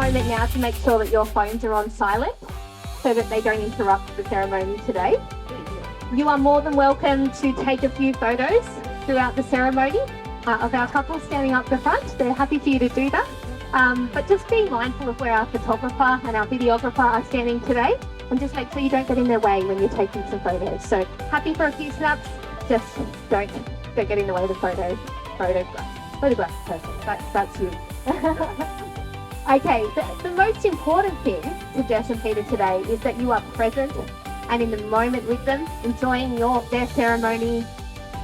moment now to make sure that your phones are on silent so that they don't interrupt the ceremony today. You are more than welcome to take a few photos throughout the ceremony of our couple standing up the front. They're happy for you to do that. But just be mindful of where our photographer and our videographer are standing today, and just make sure you don't get in their way when you're taking some photos. So happy for a few snaps, just don't get in the way of the photograph person. That's you. Okay, the most important thing to Jess and Peter today is that you are present and in the moment with them, enjoying their ceremony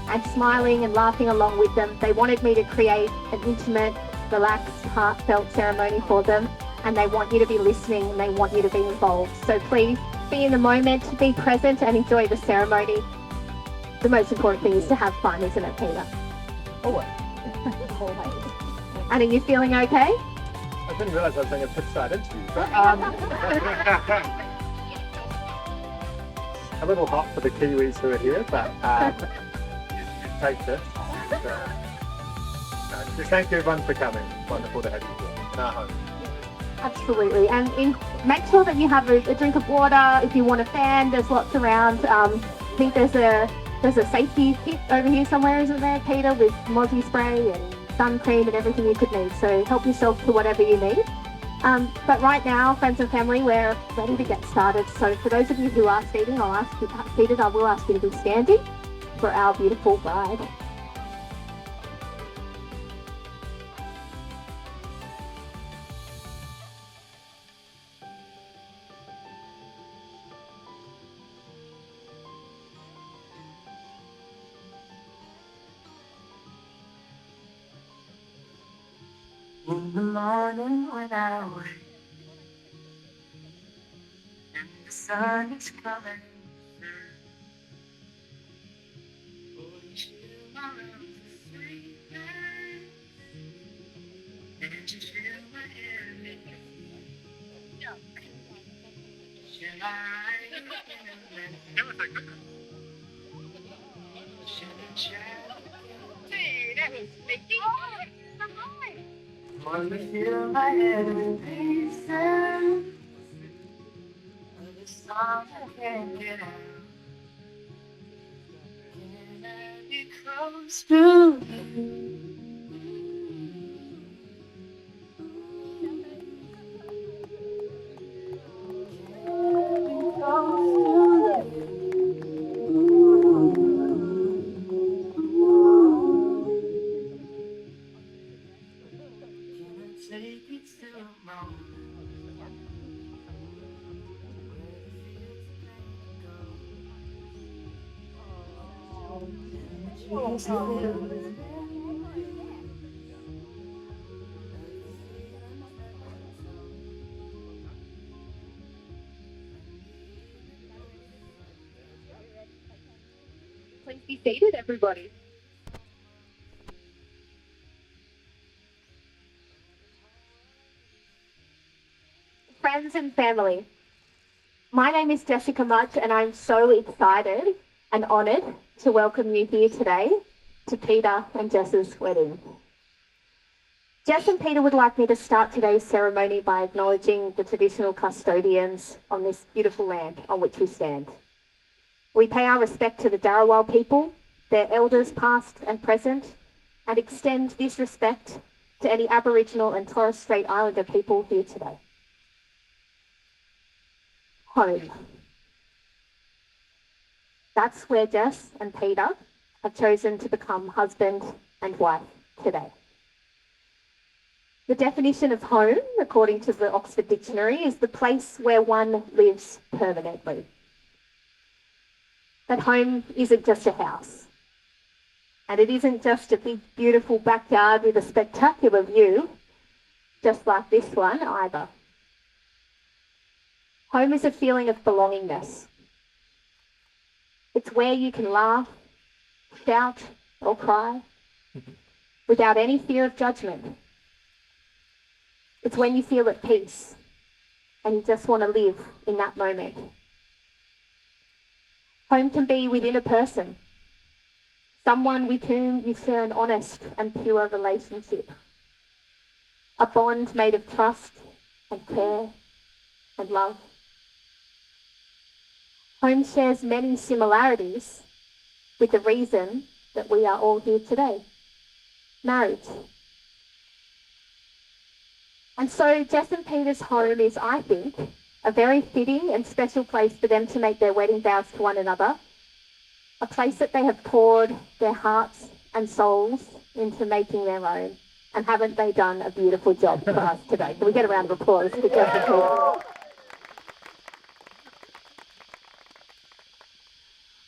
and smiling and laughing along with them. They wanted me to create an intimate, relaxed, heartfelt ceremony for them, and they want you to be listening and they want you to be involved. So please be in the moment, be present and enjoy the ceremony. The most important thing is to have fun, isn't it, Peter? Always. Always. And are you feeling okay? I didn't realise I was doing a pitch-side interview, but a little hot for the Kiwis who are here, but you take this. Thank you everyone for coming. Wonderful to have you here in our home. Absolutely, and make sure that you have a drink of water. If you want a fan, there's lots around. I think there's a safety kit over here somewhere, isn't there, Peter, with Mozzie spray and sun cream and everything you could need. So help yourself to whatever you need. But right now, friends and family, we're ready to get started. So for those of you who are seating, I will ask you to be standing for our beautiful bride. In the morning when I wake and the sun is coming through, oh, you feel my arms sleeping, and you feel my head making That was so good. Hey, that was sneaky. Wanna feel my head in pieces. The song I can't get out. Can I be close to you? Take it to a moment where it feels pain go. Just feel it. Please be seated, everybody. Friends and family, my name is Jessica Mudge, and I'm so excited and honoured to welcome you here today to Peter and Jess's wedding. Jess and Peter would like me to start today's ceremony by acknowledging the traditional custodians on this beautiful land on which we stand. We pay our respect to the Darawal people, their elders past and present, and extend this respect to any Aboriginal and Torres Strait Islander people here today. Home. That's where Jess and Peter have chosen to become husband and wife today. The definition of home, according to the Oxford Dictionary, is the place where one lives permanently. But home isn't just a house. And it isn't just a big, beautiful backyard with a spectacular view, just like this one either. Home is a feeling of belongingness. It's where you can laugh, shout, or cry without any fear of judgment. It's when you feel at peace and you just want to live in that moment. Home can be within a person, someone with whom you share an honest and pure relationship, a bond made of trust and care and love. Home shares many similarities with the reason that we are all here today, marriage. And so Jess and Peter's home is, I think, a very fitting and special place for them to make their wedding vows to one another, a place that they have poured their hearts and souls into making their own. And haven't they done a beautiful job for us today? Can we get a round of applause for Jess and Peter?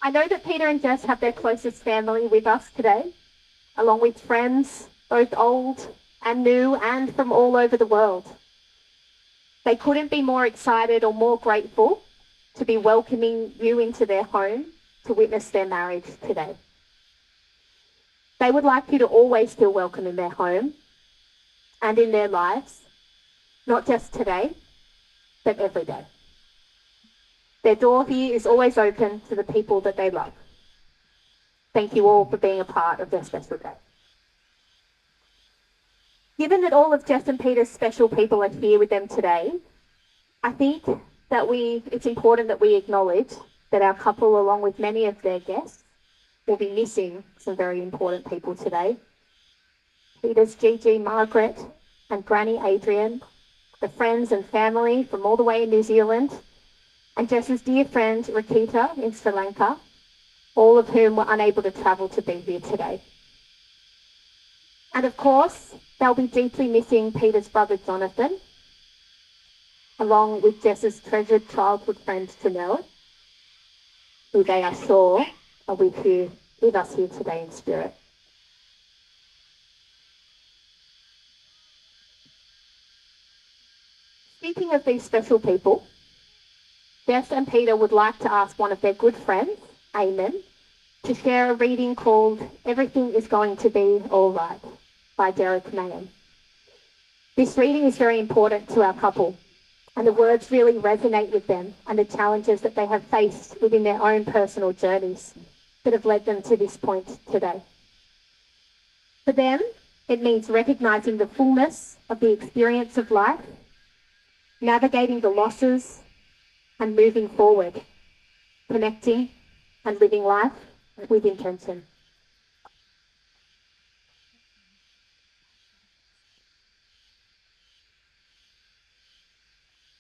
I know that Peter and Jess have their closest family with us today, along with friends, both old and new and from all over the world. They couldn't be more excited or more grateful to be welcoming you into their home to witness their marriage today. They would like you to always feel welcome in their home and in their lives, not just today, but every day. Their door here is always open to the people that they love. Thank you all for being a part of their special day. Given that all of Jess and Peter's special people are here with them today, I think that it's important that we acknowledge that our couple, along with many of their guests, will be missing some very important people today. Peter's Gigi, Margaret, and Granny Adrian, the friends and family from all the way in New Zealand, and Jess's dear friend Rakita in Sri Lanka, all of whom were unable to travel to be here today. And of course, they'll be deeply missing Peter's brother Jonathan, along with Jess's treasured childhood friend Janelle, who they are sure are with us here today in spirit. Speaking of these special people, Jess and Peter would like to ask one of their good friends, Eamon, to share a reading called Everything is Going to Be All Right by Derek Mahan. This reading is very important to our couple, and the words really resonate with them and the challenges that they have faced within their own personal journeys that have led them to this point today. For them, it means recognizing the fullness of the experience of life, navigating the losses, and moving forward, connecting and living life with intention.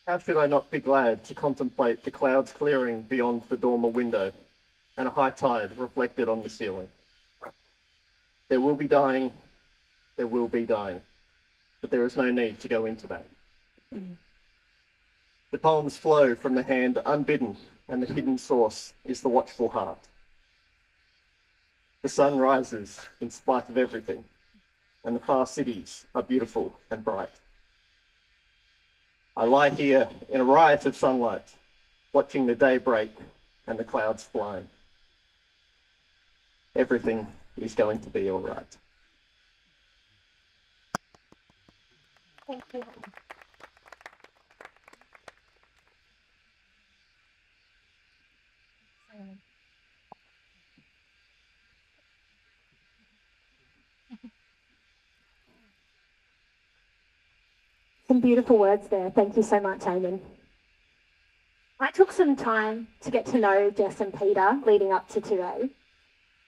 How should I not be glad to contemplate the clouds clearing beyond the dormer window and a high tide reflected on the ceiling? There will be dying, but there is no need to go into that. The poems flow from the hand unbidden, and the hidden source is the watchful heart. The sun rises in spite of everything, and the far cities are beautiful and bright. I lie here in a riot of sunlight, watching the day break and the clouds flying. Everything is going to be all right. Thank you. Some beautiful words there. Thank you so much, Eamon. I took some time to get to know Jess and Peter leading up to today.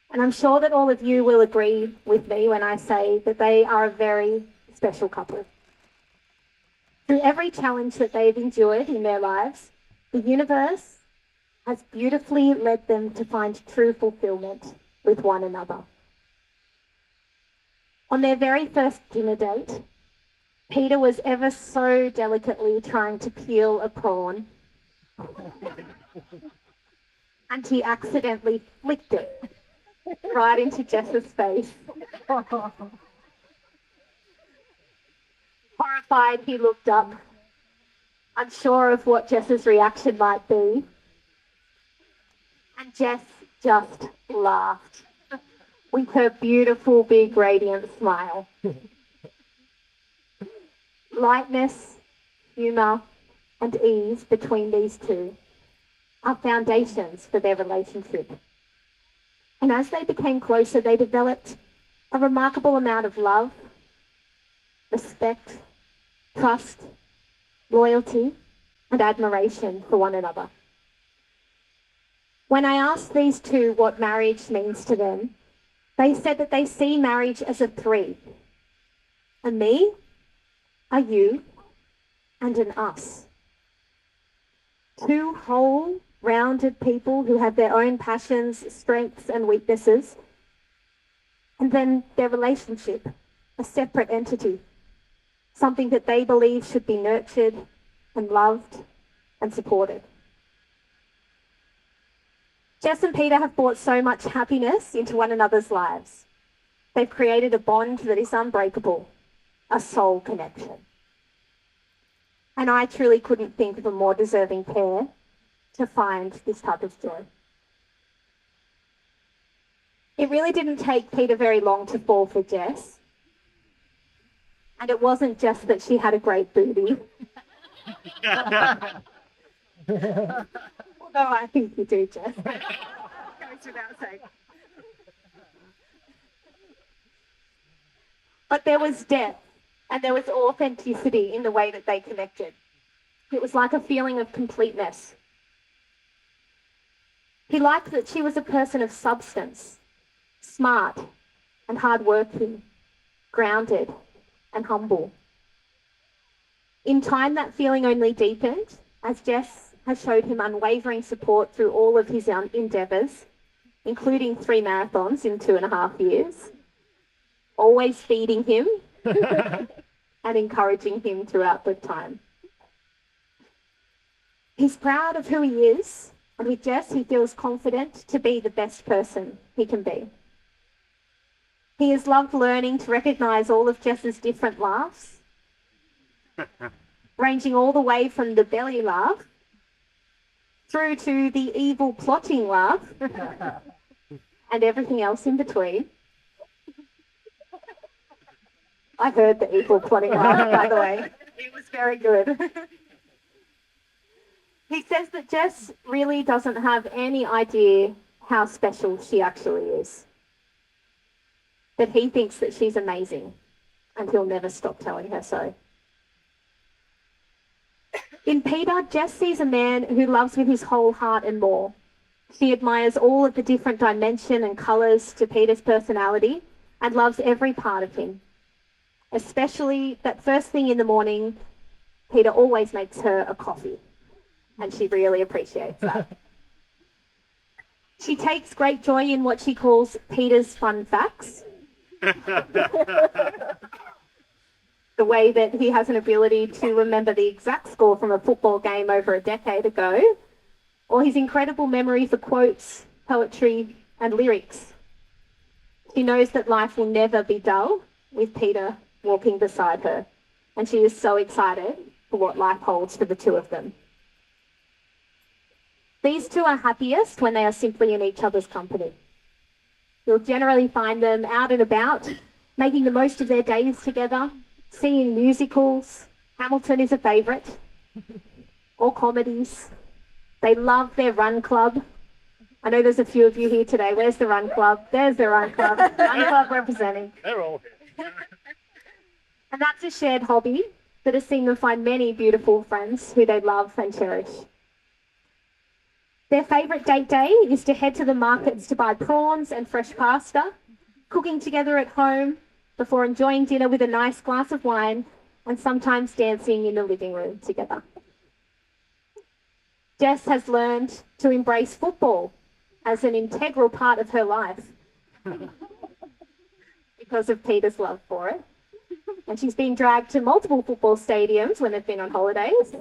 And I'm sure that all of you will agree with me when I say that they are a very special couple. Through every challenge that they've endured in their lives, the universe has beautifully led them to find true fulfillment with one another. On their very first dinner date, Peter was ever so delicately trying to peel a prawn, and he accidentally flicked it right into Jess's face. Horrified, he looked up, unsure of what Jess's reaction might be, and Jess just laughed with her beautiful, big, radiant smile. Lightness, humour, and ease between these two are foundations for their relationship. And as they became closer, they developed a remarkable amount of love, respect, trust, loyalty, and admiration for one another. When I asked these two what marriage means to them, they said that they see marriage as a three: a me, a you, and an us. Two whole, rounded people who have their own passions, strengths, and weaknesses. And then their relationship, a separate entity, something that they believe should be nurtured and loved and supported. Jess and Peter have brought so much happiness into one another's lives. They've created a bond that is unbreakable, a soul connection. And I truly couldn't think of a more deserving pair to find this type of joy. It really didn't take Peter very long to fall for Jess. And it wasn't just that she had a great booty. Although I think you do, Jess. Goes without saying. But there was depth and there was authenticity in the way that they connected. It was like a feeling of completeness. He liked that she was a person of substance, smart and hardworking, grounded and humble. In time, that feeling only deepened as Jess has showed him unwavering support through all of his endeavours, including 3 marathons in 2.5 years, always feeding him and encouraging him throughout the time. He's proud of who he is, and with Jess, he feels confident to be the best person he can be. He has loved learning to recognise all of Jess's different laughs, ranging all the way from the belly laugh through to the evil plotting laugh and everything else in between. I heard the evil plotting laugh, by the way. It was very good. He says that Jess really doesn't have any idea how special she actually is. That he thinks that she's amazing, and he'll never stop telling her so. In Peter, Jess sees a man who loves with his whole heart and more. She admires all of the different dimension and colours to Peter's personality and loves every part of him. Especially that first thing in the morning, Peter always makes her a coffee, and she really appreciates that. She takes great joy in what she calls Peter's fun facts. The way that he has an ability to remember the exact score from a football game over a decade ago, or his incredible memory for quotes, poetry, and lyrics. She knows that life will never be dull with Peter walking beside her, and she is so excited for what life holds for the two of them. These two are happiest when they are simply in each other's company. You'll generally find them out and about, making the most of their days together, seeing musicals. Hamilton is a favourite, or comedies. They love their run club. I know there's a few of you here today. Where's the run club? There's the run club. Run club representing. They're all here. And that's a shared hobby that has seen them find many beautiful friends who they love and cherish. Their favourite date day is to head to the markets to buy prawns and fresh pasta, cooking together at home before enjoying dinner with a nice glass of wine and sometimes dancing in the living room together. Jess has learned to embrace football as an integral part of her life because of Peter's love for it. And she's been dragged to multiple football stadiums when they've been on holidays.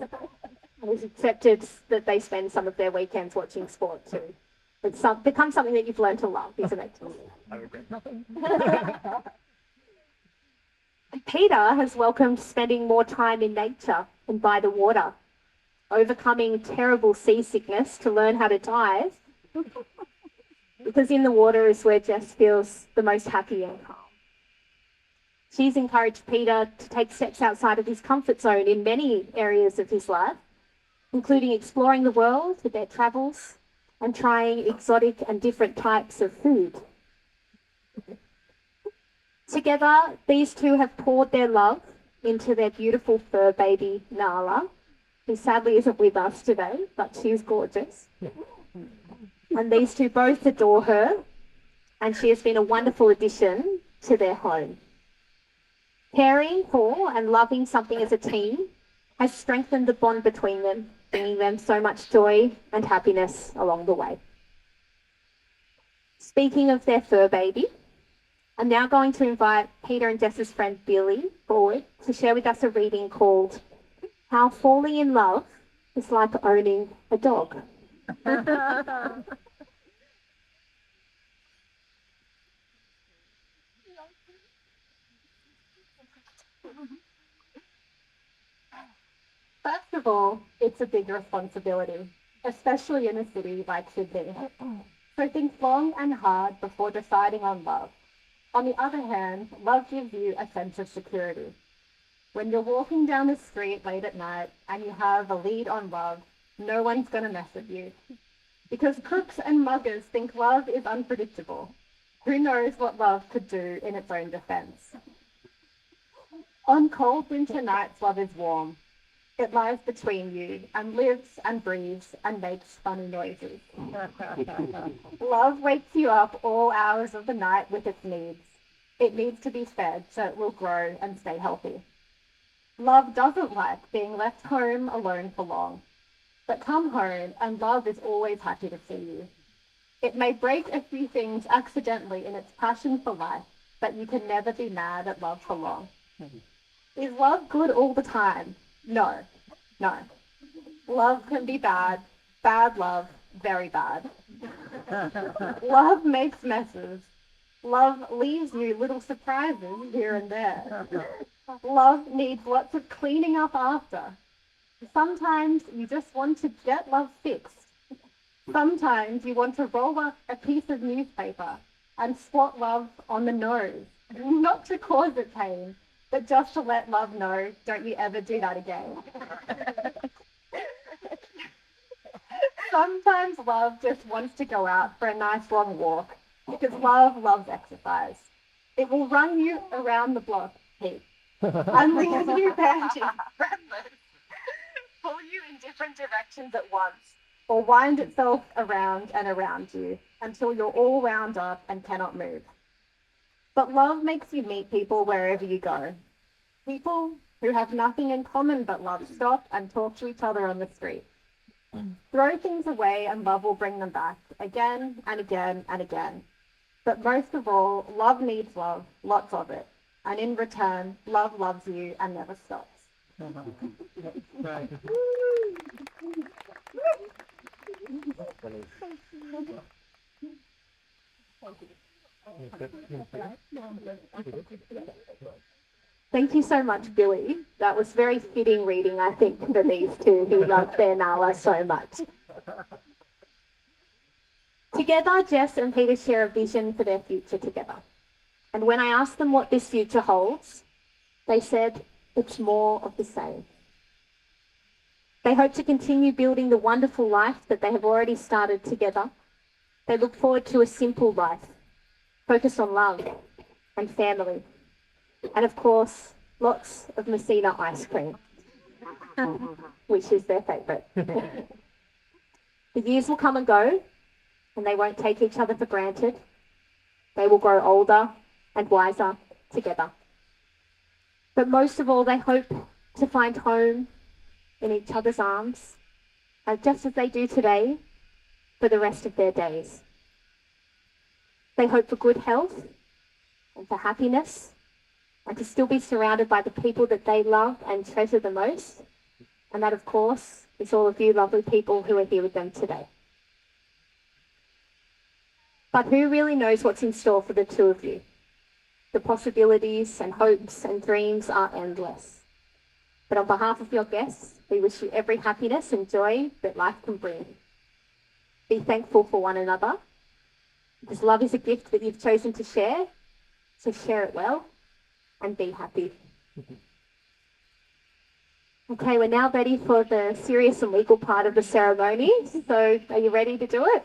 And has accepted that they spend some of their weekends watching sport too. It's become something that you've learned to love, isn't it? I regret nothing. Peter has welcomed spending more time in nature and by the water, overcoming terrible seasickness to learn how to dive, because in the water is where Jess feels the most happy and calm. She's encouraged Peter to take steps outside of his comfort zone in many areas of his life, including exploring the world with their travels and trying exotic and different types of food. Together, these two have poured their love into their beautiful fur baby, Nala, who sadly isn't with us today, but she's gorgeous. And these two both adore her, and she has been a wonderful addition to their home. Caring for and loving something as a team has strengthened the bond between them, bringing them so much joy and happiness along the way. Speaking of their fur baby, I'm now going to invite Peter and Jess's friend Billy forward to share with us a reading called How Falling in Love is Like Owning a Dog. First of all, it's a big responsibility, especially in a city like Sydney. So think long and hard before deciding on love. On the other hand, love gives you a sense of security. When you're walking down the street late at night and you have a lead on love, no one's going to mess with you. Because crooks and muggers think love is unpredictable. Who knows what love could do in its own defense? On cold winter nights, love is warm. It lies between you and lives and breathes and makes funny noises. Love wakes you up all hours of the night with its needs. It needs to be fed so it will grow and stay healthy. Love doesn't like being left home alone for long. But come home and love is always happy to see you. It may break a few things accidentally in its passion for life, but you can never be mad at love for long. Is love good all the time? No. Love can be bad. Bad love, very bad. Love makes messes. Love leaves you little surprises here and there. Love needs lots of cleaning up after. Sometimes you just want to get love fixed. Sometimes you want to roll up a piece of newspaper and swat love on the nose, not to cause it pain, but just to let love know, don't you ever do that again. Sometimes love just wants to go out for a nice long walk because love loves exercise. It will run you around the block, Pete, and leave you panting, breathless, pull you in different directions at once, or wind itself around and around you until you're all wound up and cannot move. But love makes you meet people wherever you go. People who have nothing in common but love stop and talk to each other on the street. Throw things away and love will bring them back again and again and again. But most of all, love needs love, lots of it. And in return, love loves you and never stops. Thank you so much, Billy. That was very fitting reading, I think, for these two who love their Nala so much. Together, Jess and Peter share a vision for their future together. And when I asked them what this future holds, they said it's more of the same. They hope to continue building the wonderful life that they have already started together. They look forward to a simple life, focused on love and family. And of course, lots of Messina ice cream, which is their favourite. The years will come and go, and they won't take each other for granted. They will grow older and wiser together. But most of all, they hope to find home in each other's arms, and just as they do today, for the rest of their days. They hope for good health and for happiness, and to still be surrounded by the people that they love and treasure the most. And that, of course, is all of you lovely people who are here with them today. But who really knows what's in store for the two of you? The possibilities and hopes and dreams are endless. But on behalf of your guests, we wish you every happiness and joy that life can bring. Be thankful for one another, because love is a gift that you've chosen to share, so share it well and be happy. Okay, we're now ready for the serious and legal part of the ceremony. So are you ready to do it?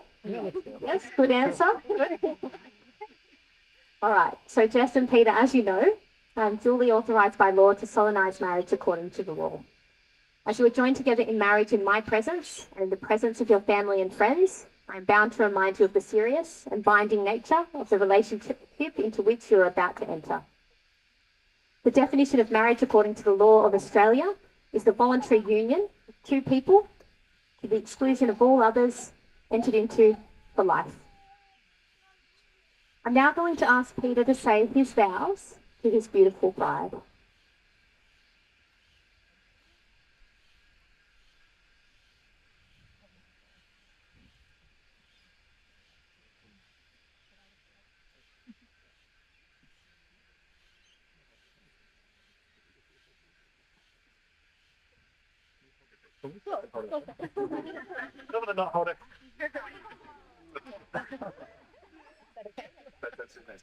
Yes, good answer. All right, so Jess and Peter, as you know, I'm duly authorised by law to solemnise marriage according to the law. As you are joined together in marriage in my presence and in the presence of your family and friends, I am bound to remind you of the serious and binding nature of the relationship into which you are about to enter. The definition of marriage according to the law of Australia is the voluntary union of two people to the exclusion of all others entered into for life. I'm now going to ask Peter to say his vows to his beautiful bride. I'm gonna not hold it. That's it.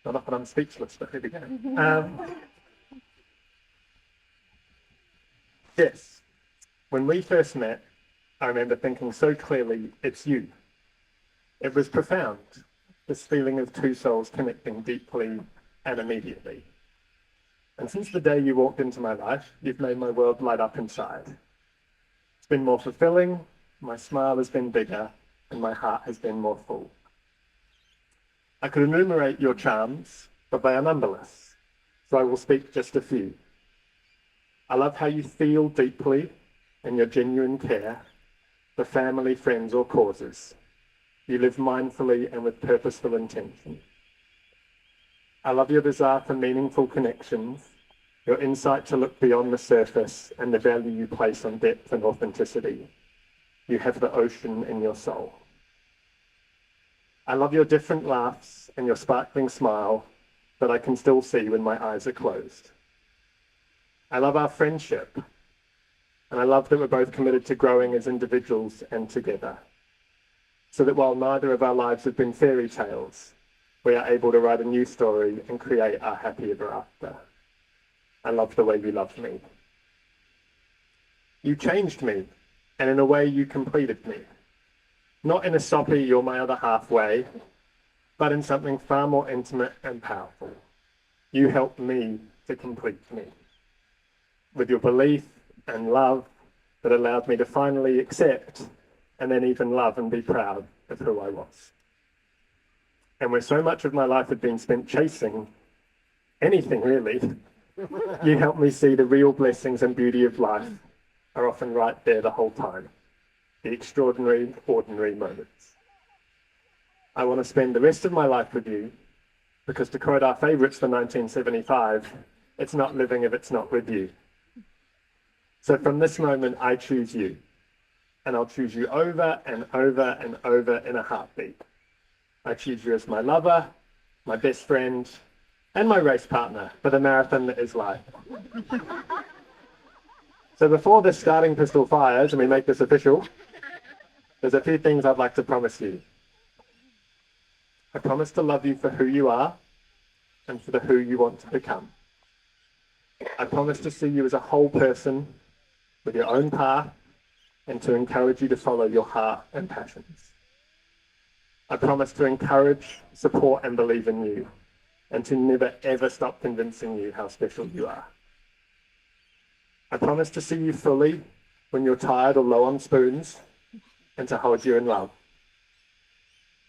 Not often I'm speechless, but here we go. Yes, when we first met, I remember thinking so clearly, it's you. It was profound, this feeling of two souls connecting deeply and immediately. And since the day you walked into my life, you've made my world light up inside. It's been more fulfilling, my smile has been bigger, and my heart has been more full. I could enumerate your charms, but they are numberless, so I will speak just a few. I love how you feel deeply in your genuine care for family, friends, or causes. You live mindfully and with purposeful intention. I love your desire for meaningful connections, your insight to look beyond the surface, and the value you place on depth and authenticity. You have the ocean in your soul. I love your different laughs and your sparkling smile that I can still see when my eyes are closed. I love our friendship, and I love that we're both committed to growing as individuals and together, so that while neither of our lives have been fairy tales, we are able to write a new story and create our happy ever after. I love the way you love me. You changed me, and in a way you completed me. Not in a soppy, you're my other half way, but in something far more intimate and powerful. You helped me to complete me. With your belief and love that allowed me to finally accept and then even love and be proud of who I was. And where so much of my life had been spent chasing anything really, you helped me see the real blessings and beauty of life are often right there the whole time. The extraordinary, ordinary moments. I want to spend the rest of my life with you because, to quote our favourites for 1975, it's not living if it's not with you. So from this moment, I choose you. And I'll choose you over and over and over in a heartbeat. I choose you as my lover, my best friend, and my race partner for the marathon that is life. So before this starting pistol fires and we make this official, there's a few things I'd like to promise you. I promise to love you for who you are and for the who you want to become. I promise to see you as a whole person with your own path and to encourage you to follow your heart and passions. I promise to encourage, support and believe in you and to never ever stop convincing you how special you are. I promise to see you fully when you're tired or low on spoons and to hold you in love.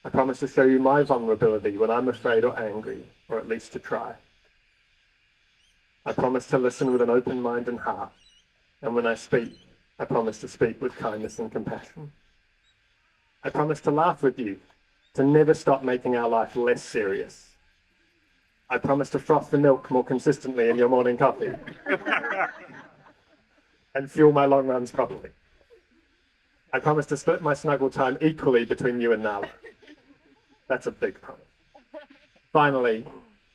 I promise to show you my vulnerability when I'm afraid or angry, or at least to try. I promise to listen with an open mind and heart, and when I speak, I promise to speak with kindness and compassion. I promise to laugh with you, to never stop making our life less serious. I promise to froth the milk more consistently in your morning coffee and fuel my long runs properly. I promise to split my snuggle time equally between you and Nala. That's a big promise. Finally,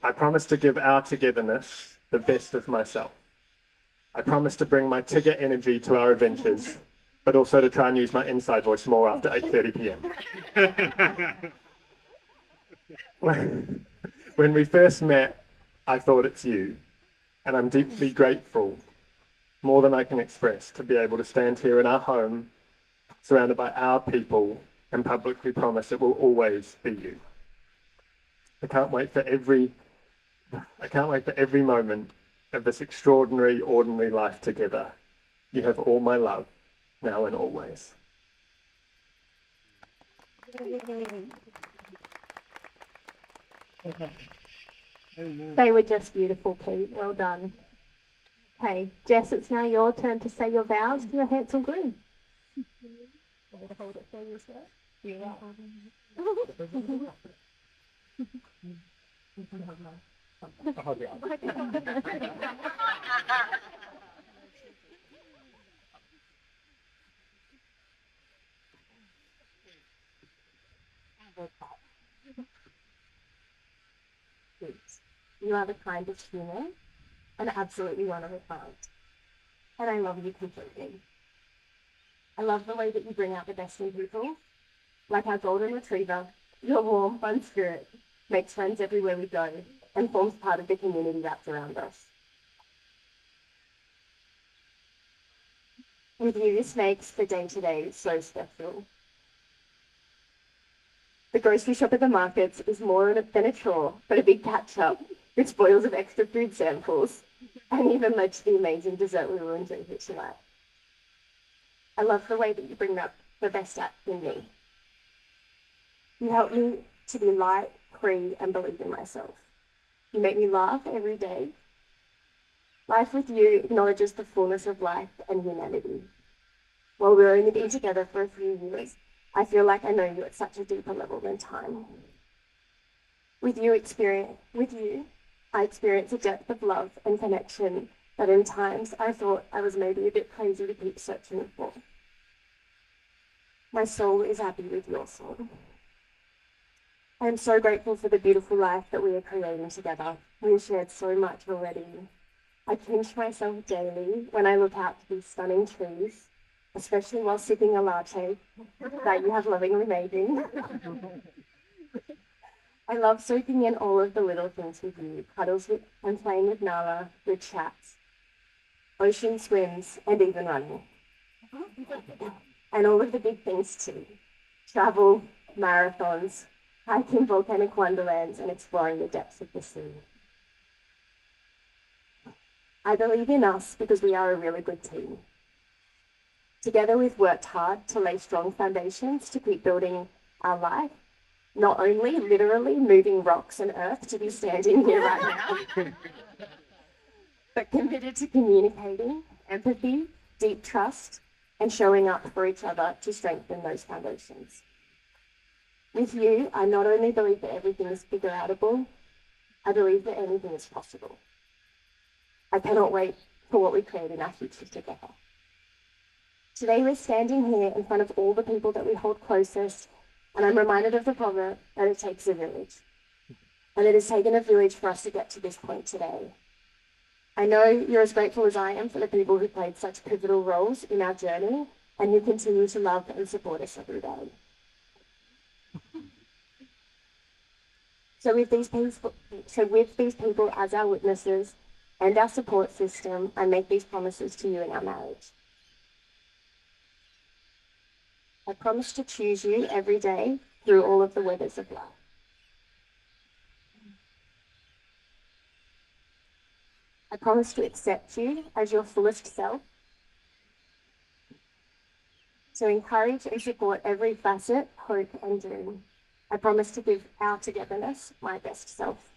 I promise to give our togetherness the best of myself. I promise to bring my Tigger energy to our adventures, but also to try and use my inside voice more after 8:30 p.m. When we first met, I thought it's you, and I'm deeply grateful, more than I can express, to be able to stand here in our home, surrounded by our people, and publicly promise it will always be you. I can't wait for every moment of this extraordinary, ordinary life together. You have all my love, now and always. They were just beautiful, Pete. Well done. Okay, Jess, it's now your turn to say your vows to your handsome groom. Want me to hold it for you, sir? Yeah. You are the kindest human and absolutely one of a kind. And I love you completely. I love the way that you bring out the best in people. Like our golden retriever, your warm, fun spirit makes friends everywhere we go and forms part of the community wrapped around us. With you, this makes the day-to-day so special. The grocery shop at the markets is more than a chore, but a big catch-up with spoils of extra food samples, and even led to the amazing dessert we will enjoy here tonight. I love the way that you bring up the best out in me. You help me to be light, free, and believe in myself. You make me laugh every day. Life with you acknowledges the fullness of life and humanity. While we've only been together for a few years, I feel like I know you at such a deeper level than time. With you, I experience a depth of love and connection that in times I thought I was maybe a bit crazy to keep searching for. My soul is happy with your soul. I am so grateful for the beautiful life that we are creating together. We have shared so much already. I pinch myself daily when I look out to these stunning trees, especially while sipping a latte that you have lovingly made me. I love soaking in all of the little things with you, cuddles with, and playing with Nala, good chats, ocean swims, and even running. And all of the big things too. Travel, marathons, hiking volcanic wonderlands, and exploring the depths of the sea. I believe in us because we are a really good team. Together we've worked hard to lay strong foundations to keep building our life, not only literally moving rocks and earth to be standing here right now, but committed to communicating, empathy, deep trust, and showing up for each other to strengthen those foundations. With you, I not only believe that everything is figure-outable, I believe that anything is possible. I cannot wait for what we create in our future together. Today we're standing here in front of all the people that we hold closest, and I'm reminded of the proverb that it takes a village. And it has taken a village for us to get to this point today. I know you're as grateful as I am for the people who played such pivotal roles in our journey and who continue to love and support us every day. So with these people as our witnesses and our support system, I make these promises to you in our marriage. I promise to choose you every day through all of the weathers of life. I promise to accept you as your fullest self, to encourage and support every facet, hope, and dream. I promise to give our togetherness my best self.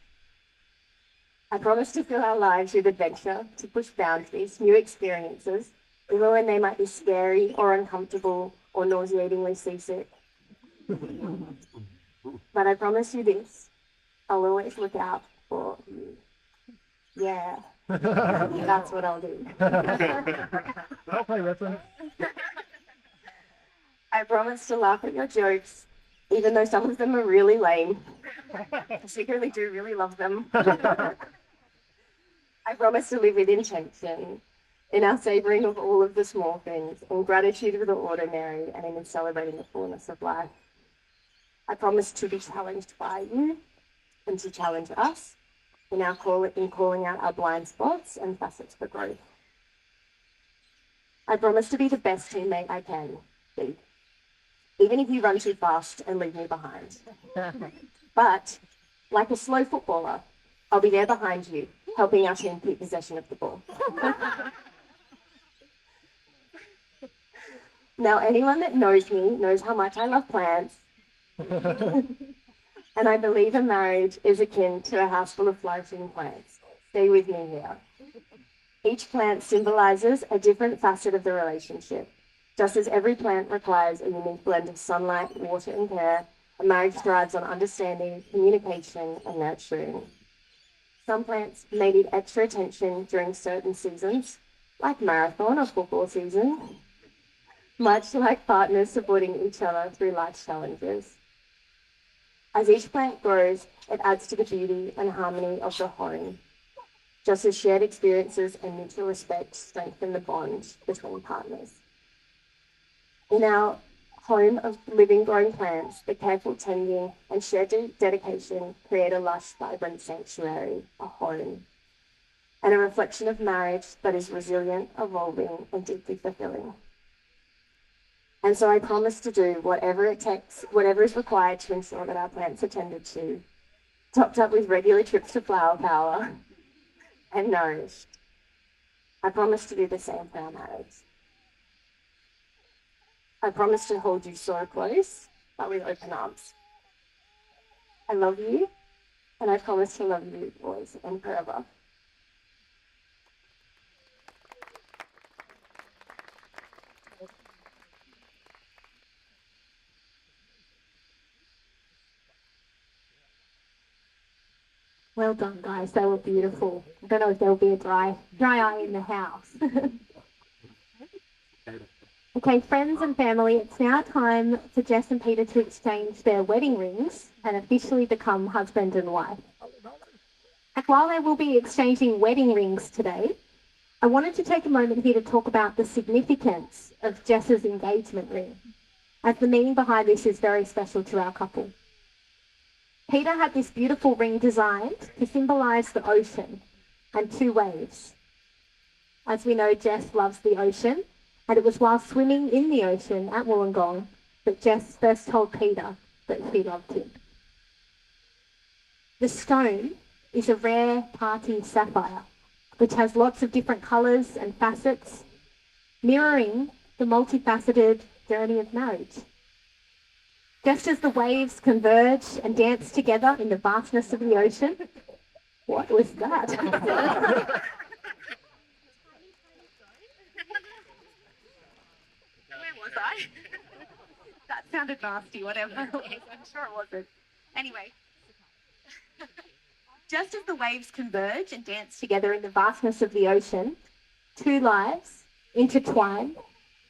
I promise to fill our lives with adventure, to push boundaries, new experiences, even when they might be scary or uncomfortable or nauseatingly seasick. But I promise you this, I'll always look out for you. Yeah, that's what I'll do. I'll play reference. I promise to laugh at your jokes, even though some of them are really lame. I secretly do really love them. I promise to live with intention, in our savouring of all of the small things, in gratitude for the ordinary, and in celebrating the fullness of life. I promise to be challenged by you and to challenge us in calling out our blind spots and facets for growth. I promise to be the best teammate I can be, even if you run too fast and leave me behind. But, like a slow footballer, I'll be there behind you, helping our team keep possession of the ball. Now, anyone that knows me knows how much I love plants. And I believe a marriage is akin to a house full of flourishing plants. Stay with me here. Each plant symbolizes a different facet of the relationship. Just as every plant requires a unique blend of sunlight, water, and care, a marriage thrives on understanding, communication, and nurturing. Some plants may need extra attention during certain seasons, like marathon or football season, much like partners supporting each other through life's challenges. As each plant grows, it adds to the beauty and harmony of the home, just as shared experiences and mutual respect strengthen the bond between partners. In our home of living, growing plants, the careful tending and shared dedication create a lush, vibrant sanctuary, a home, and a reflection of marriage that is resilient, evolving, and deeply fulfilling. And so I promise to do whatever it takes, whatever is required to ensure that our plants are tended to, topped up with regular trips to Flower Power, and nourished. I promise to do the same for our marriage. I promise to hold you so close, but with open arms. I love you, and I promise to love you always and forever. Well done, guys. They were beautiful. I don't know if there'll be a dry eye in the house. Okay, friends and family, it's now time for Jess and Peter to exchange their wedding rings and officially become husband and wife. And while they will be exchanging wedding rings today, I wanted to take a moment here to talk about the significance of Jess's engagement ring, as the meaning behind this is very special to our couple. Peter had this beautiful ring designed to symbolise the ocean and two waves. As we know, Jess loves the ocean, And it was while swimming in the ocean at Wollongong that Jess first told Peter that she loved him. The stone is a rare party sapphire, which has lots of different colours and facets, mirroring the multifaceted journey of marriage. Just as the waves converge and dance together in the vastness of the ocean. What was that? Where was I? That sounded nasty, whatever it was. I'm sure it wasn't. Anyway. Just as the waves converge and dance together in the vastness of the ocean, two lives intertwine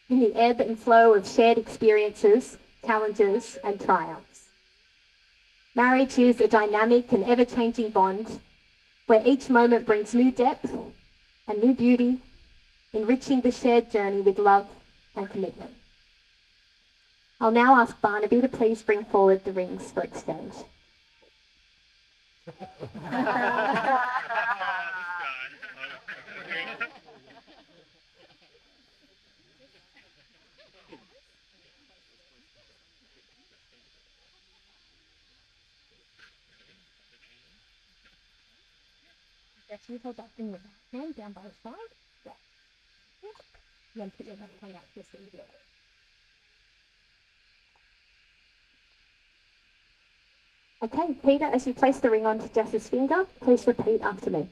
in the ebb and flow of shared experiences, challenges and triumphs. Marriage is a dynamic and ever-changing bond where each moment brings new depth and new beauty, enriching the shared journey with love and commitment. I'll now ask Barnaby to please bring forward the rings for exchange. Yes, you hold that thing with that hand down by the side. Yeah. Then put your left hand out to the sleeve. Okay, Peter, as you place the ring onto Jess's finger, please repeat after me.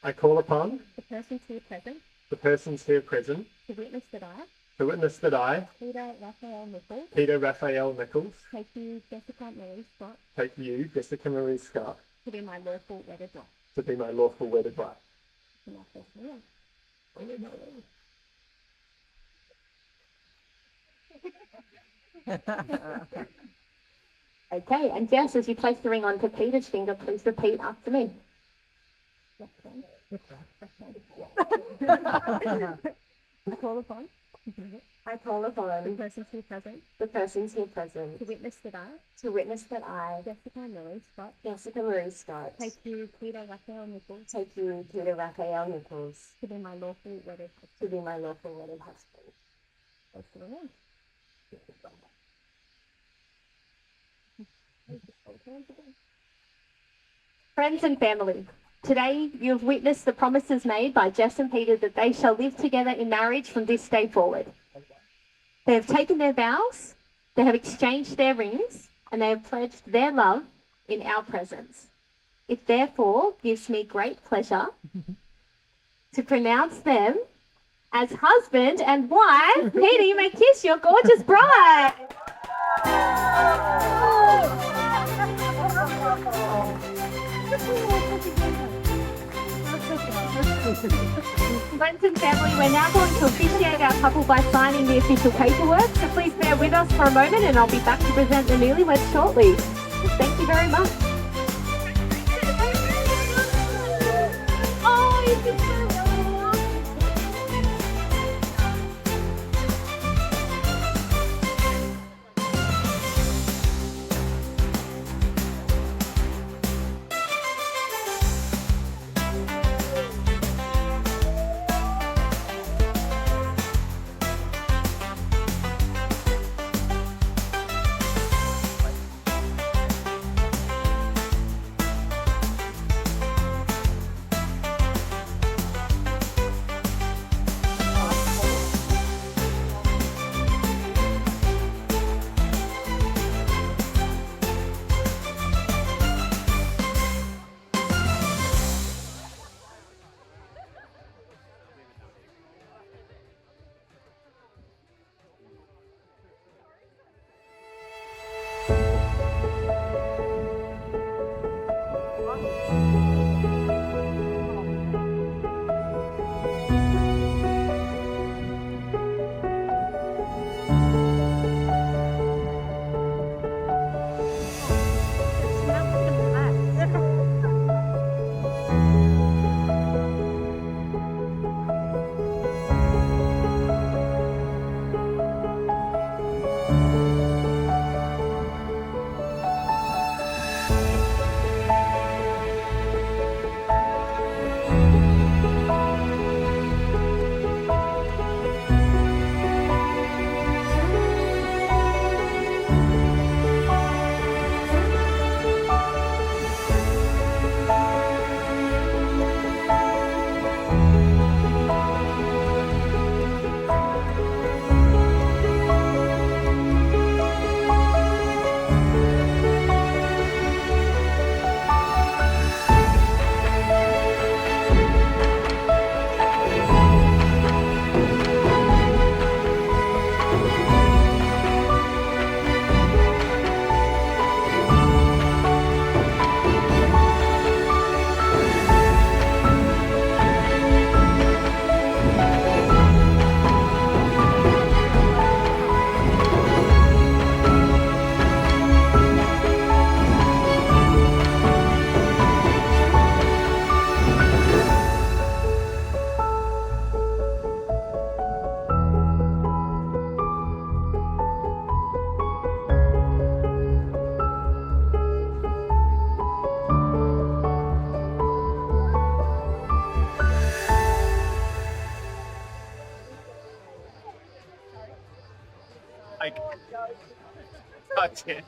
I call upon The persons here present the persons here present to witness that I, Peter Raphael Nichols, Nichols, take you, Jessica Marie Scott, to be my lawful wedded wife. And my first ring. Okay, and Jess, as you place the ring onto Peter's finger, please repeat after me. I call upon The persons here present to witness that I, Jessica Marie Scott, take you, Peter Raphael Nichols, to be my lawful wedded husband. That's the ring. Friends and family, today you've witnessed the promises made by Jess and Peter that they shall live together in marriage from this day forward. They have taken their vows, they have exchanged their rings, and they have pledged their love in our presence. It therefore gives me great pleasure to pronounce them as husband and wife. Peter, you may kiss your gorgeous bride. Friends and family, we're now going to officiate our couple by signing the official paperwork, so please bear with us for a moment and I'll be back to present the newlyweds shortly. Thank you very much. Oh, you did so well. Like, touch it.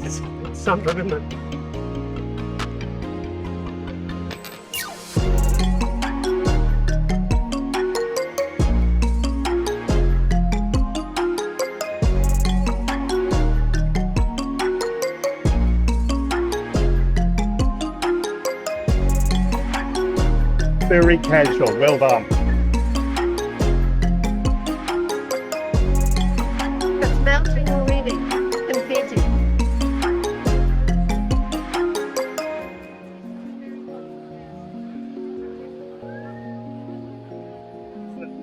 It's something, isn't it? Very casual, well done. It's melting already. Confetti.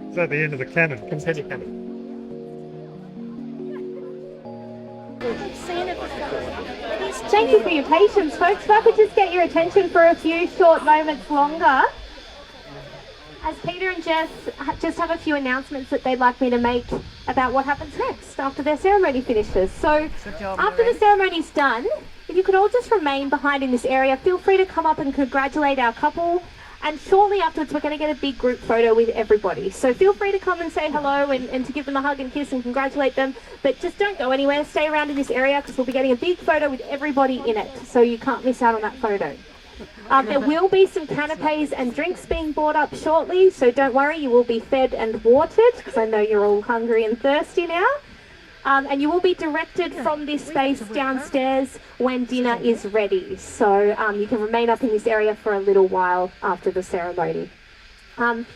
It's at the end of the cannon, confetti cannon. Thank you for your patience, folks. If I could just get your attention for a few short moments longer. As Peter and Jess just have a few announcements that they'd like me to make about what happens next after their ceremony finishes. So after the ceremony's done, if you could all just remain behind in this area, feel free to come up and congratulate our couple. And shortly afterwards, we're going to get a big group photo with everybody. So feel free to come and say hello and to give them a hug and kiss and congratulate them. But just don't go anywhere. Stay around in this area because we'll be getting a big photo with everybody in it. So you can't miss out on that photo. There will be some canapes and drinks being brought up shortly. So don't worry, you will be fed and watered because I know you're all hungry and thirsty now. And you will be directed from this space downstairs when dinner is ready. So you can remain up in this area for a little while after the ceremony. I'm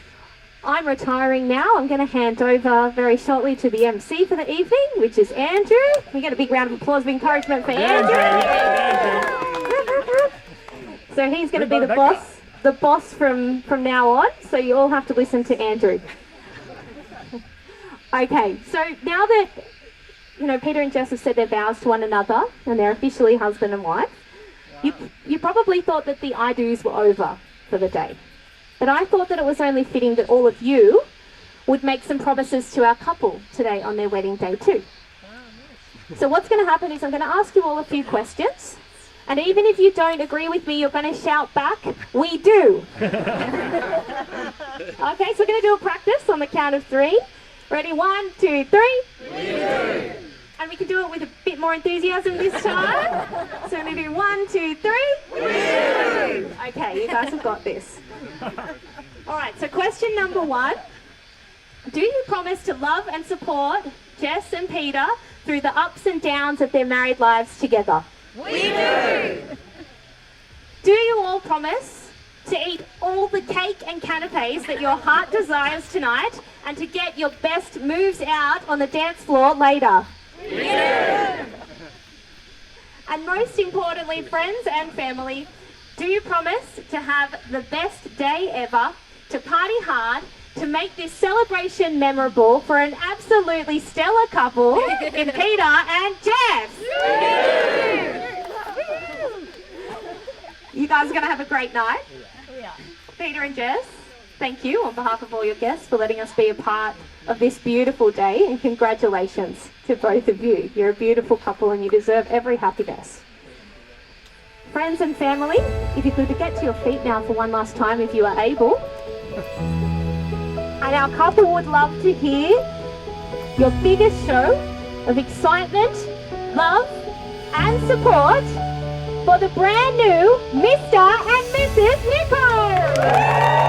retiring now. I'm going to hand over very shortly to the MC for the evening, which is Andrew. We get a big round of applause of encouragement for Andrew. So he's going to be the boss from now on. So you all have to listen to Andrew. Okay, so now that Peter and Jess have said their vows to one another and they're officially husband and wife, you probably thought that the I do's were over for the day. But I thought that it was only fitting that all of you would make some promises to our couple today on their wedding day too. So what's going to happen is I'm going to ask you all a few questions. And even if you don't agree with me, you're going to shout back, "We do." Okay, so we're going to do a practice on the count of 3. Ready? 1, 2, 3. We do. And we can do it with a bit more enthusiasm this time. So we're going to do 1, 2, 3. We do. Okay, you guys have got this. All right, so question number 1. Do you promise to love and support Jess and Peter through the ups and downs of their married lives together? We do. Do you all promise to eat all the cake and canapes that your heart desires tonight and to get your best moves out on the dance floor later? We do. And most importantly, friends and family, do you promise to have the best day ever, to party hard, to make this celebration memorable for an absolutely stellar couple in Peter and Jess. You guys are going to have a great night. Peter and Jess, thank you on behalf of all your guests for letting us be a part of this beautiful day, and congratulations to both of you. You're a beautiful couple and you deserve every happiness. Friends and family, if you could get to your feet now for one last time if you are able. And our couple would love to hear your biggest show of excitement, love and support for the brand new Mr. and Mrs. Nico!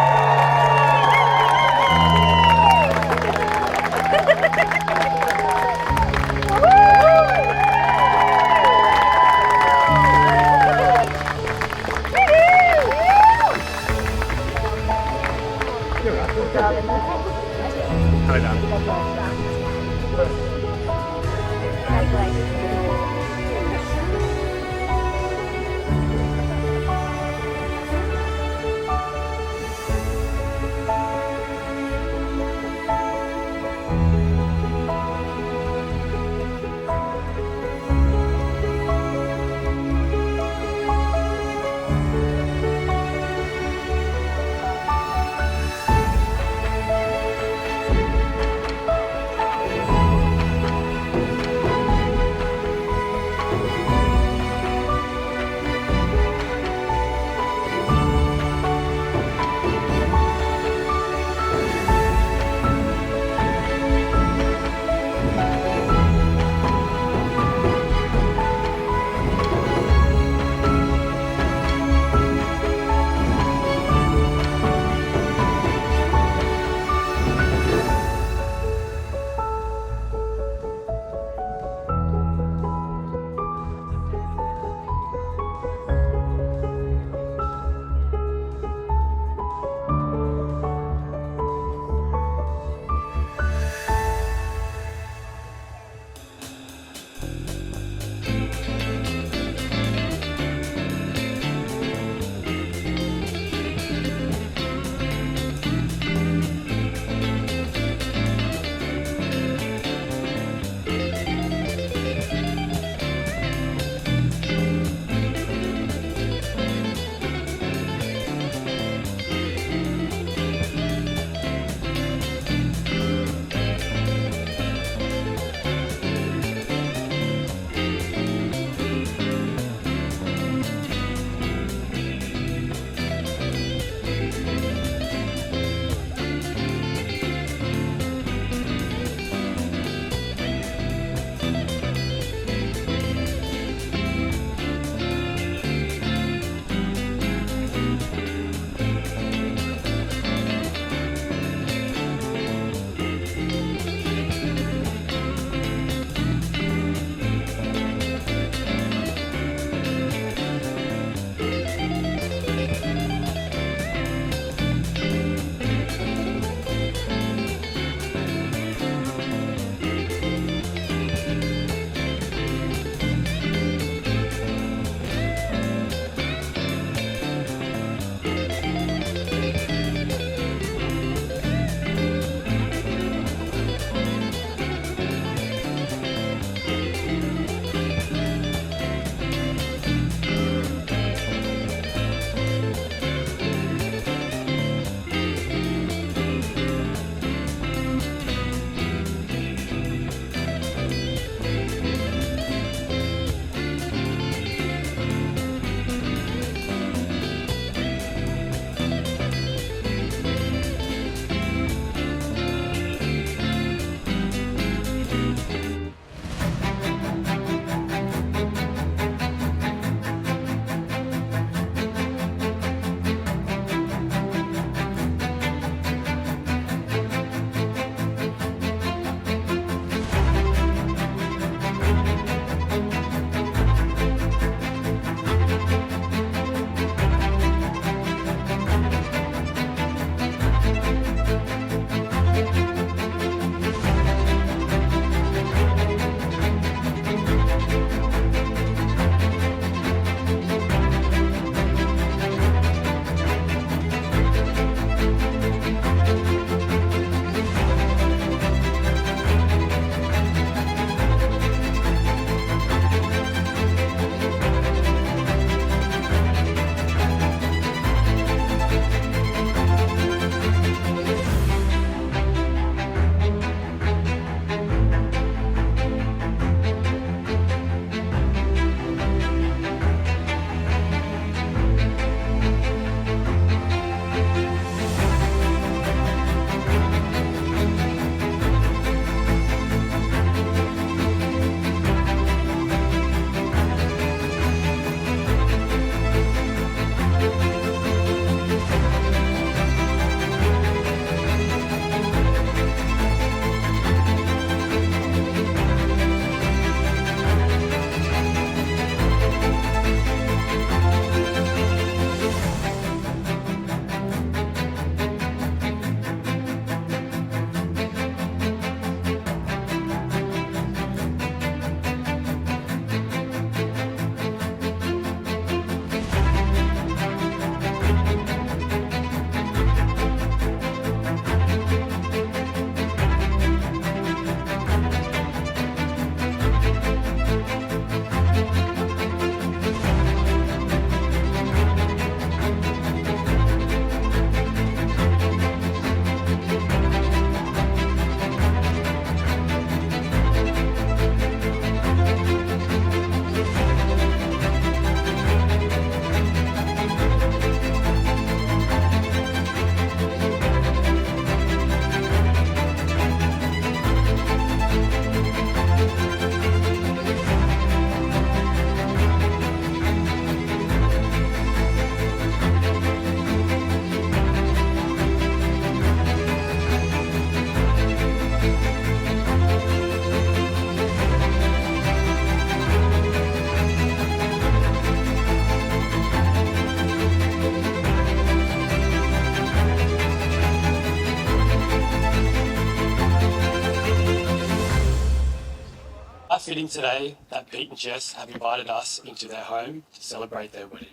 quite fitting today that Pete and Jess have invited us into their home to celebrate their wedding.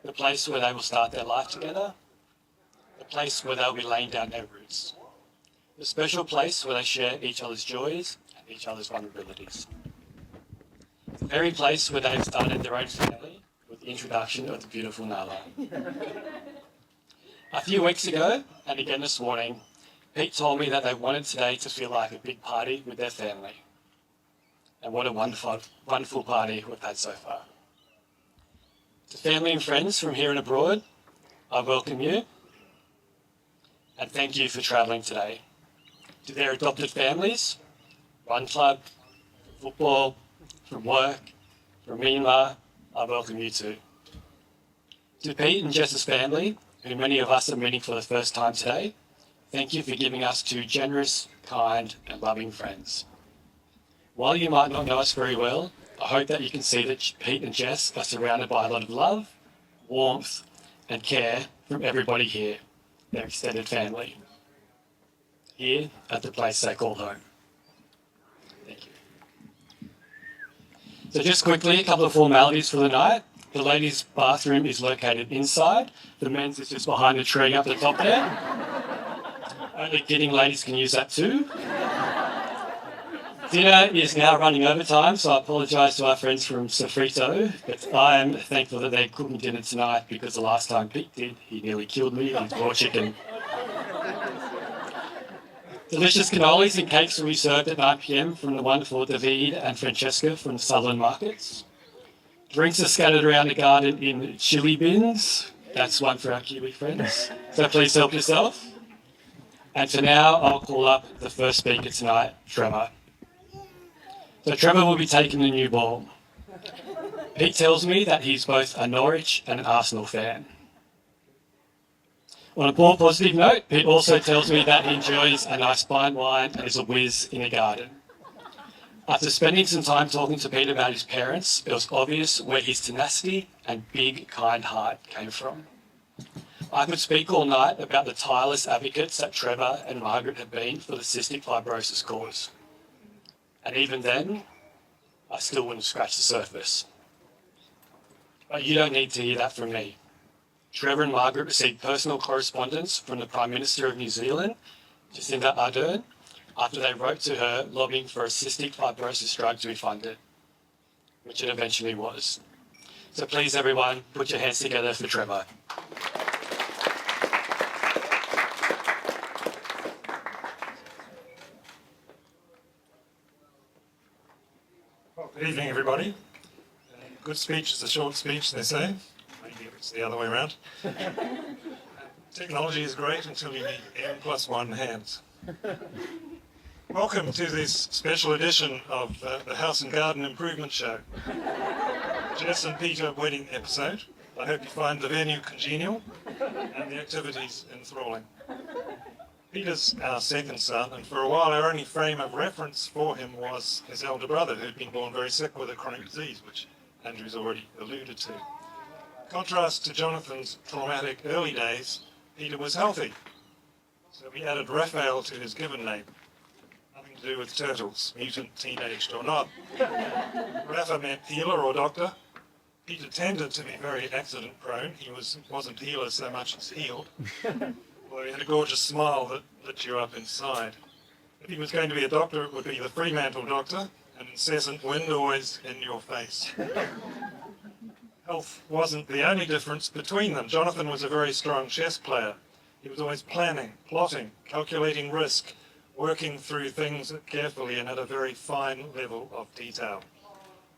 The place where they will start their life together, the place where they'll be laying down their roots, the special place where they share each other's joys and each other's vulnerabilities. The very place where they've started their own family with the introduction of the beautiful Nala. A few weeks ago, and again this morning, Pete told me that they wanted today to feel like a big party with their family. And what a wonderful party we've had so far. To family and friends from here and abroad, I welcome you and thank you for travelling today. To their adopted families, run club, football, from work, from Myanmar, I welcome you too. To Pete and Jess's family, who many of us are meeting for the first time today, thank you for giving us two generous, kind and loving friends. While you might not know us very well, I hope that you can see that Pete and Jess are surrounded by a lot of love, warmth and care from everybody here, their extended family, here at the place they call home. Thank you. So just quickly, a couple of formalities for the night. The ladies' bathroom is located inside. The men's is just behind the tree up the top there. Only kidding, ladies can use that too. Dinner is now running overtime, so I apologise to our friends from Sofrito, but I am thankful that they're cooking dinner tonight because the last time Pete did, he nearly killed me with raw chicken. Delicious cannolis and cakes will be served at 9 p.m. from the wonderful David and Francesca from the Sutherland Markets. Drinks are scattered around the garden in chili bins. That's one for our Kiwi friends. So please help yourself. And for now, I'll call up the first speaker tonight, Trevor. So Trevor will be taking the new ball. Pete tells me that he's both a Norwich and an Arsenal fan. On a more positive note, Pete also tells me that he enjoys a nice fine wine and is a whiz in the garden. After spending some time talking to Pete about his parents, it was obvious where his tenacity and big, kind heart came from. I could speak all night about the tireless advocates that Trevor and Margaret have been for the cystic fibrosis cause. And even then, I still wouldn't scratch the surface. But you don't need to hear that from me. Trevor and Margaret received personal correspondence from the Prime Minister of New Zealand, Jacinda Ardern, after they wrote to her lobbying for a cystic fibrosis drug to be funded, which it eventually was. So please everyone, put your hands together for Trevor. Well, good evening, everybody. Good speech is a short speech, they say. Maybe it's the other way around. Technology is great until you need N+1 hands. Welcome to this special edition of the House and Garden Improvement Show. Jess and Peter wedding episode. I hope you find the venue congenial and the activities enthralling. Peter's our second son, and for a while our only frame of reference for him was his elder brother, who'd been born very sick with a chronic disease, which Andrew's already alluded to. In contrast to Jonathan's traumatic early days, Peter was healthy. So we added Raphael to his given name. Nothing to do with turtles, mutant, teenaged or not. Rapha meant healer or doctor. Peter tended to be very accident prone. He wasn't healer so much as healed. Although he had a gorgeous smile that lit you up inside. If he was going to be a doctor, it would be the Fremantle doctor, an incessant wind always in your face. Health wasn't the only difference between them. Jonathan was a very strong chess player. He was always planning, plotting, calculating risk, working through things carefully and at a very fine level of detail.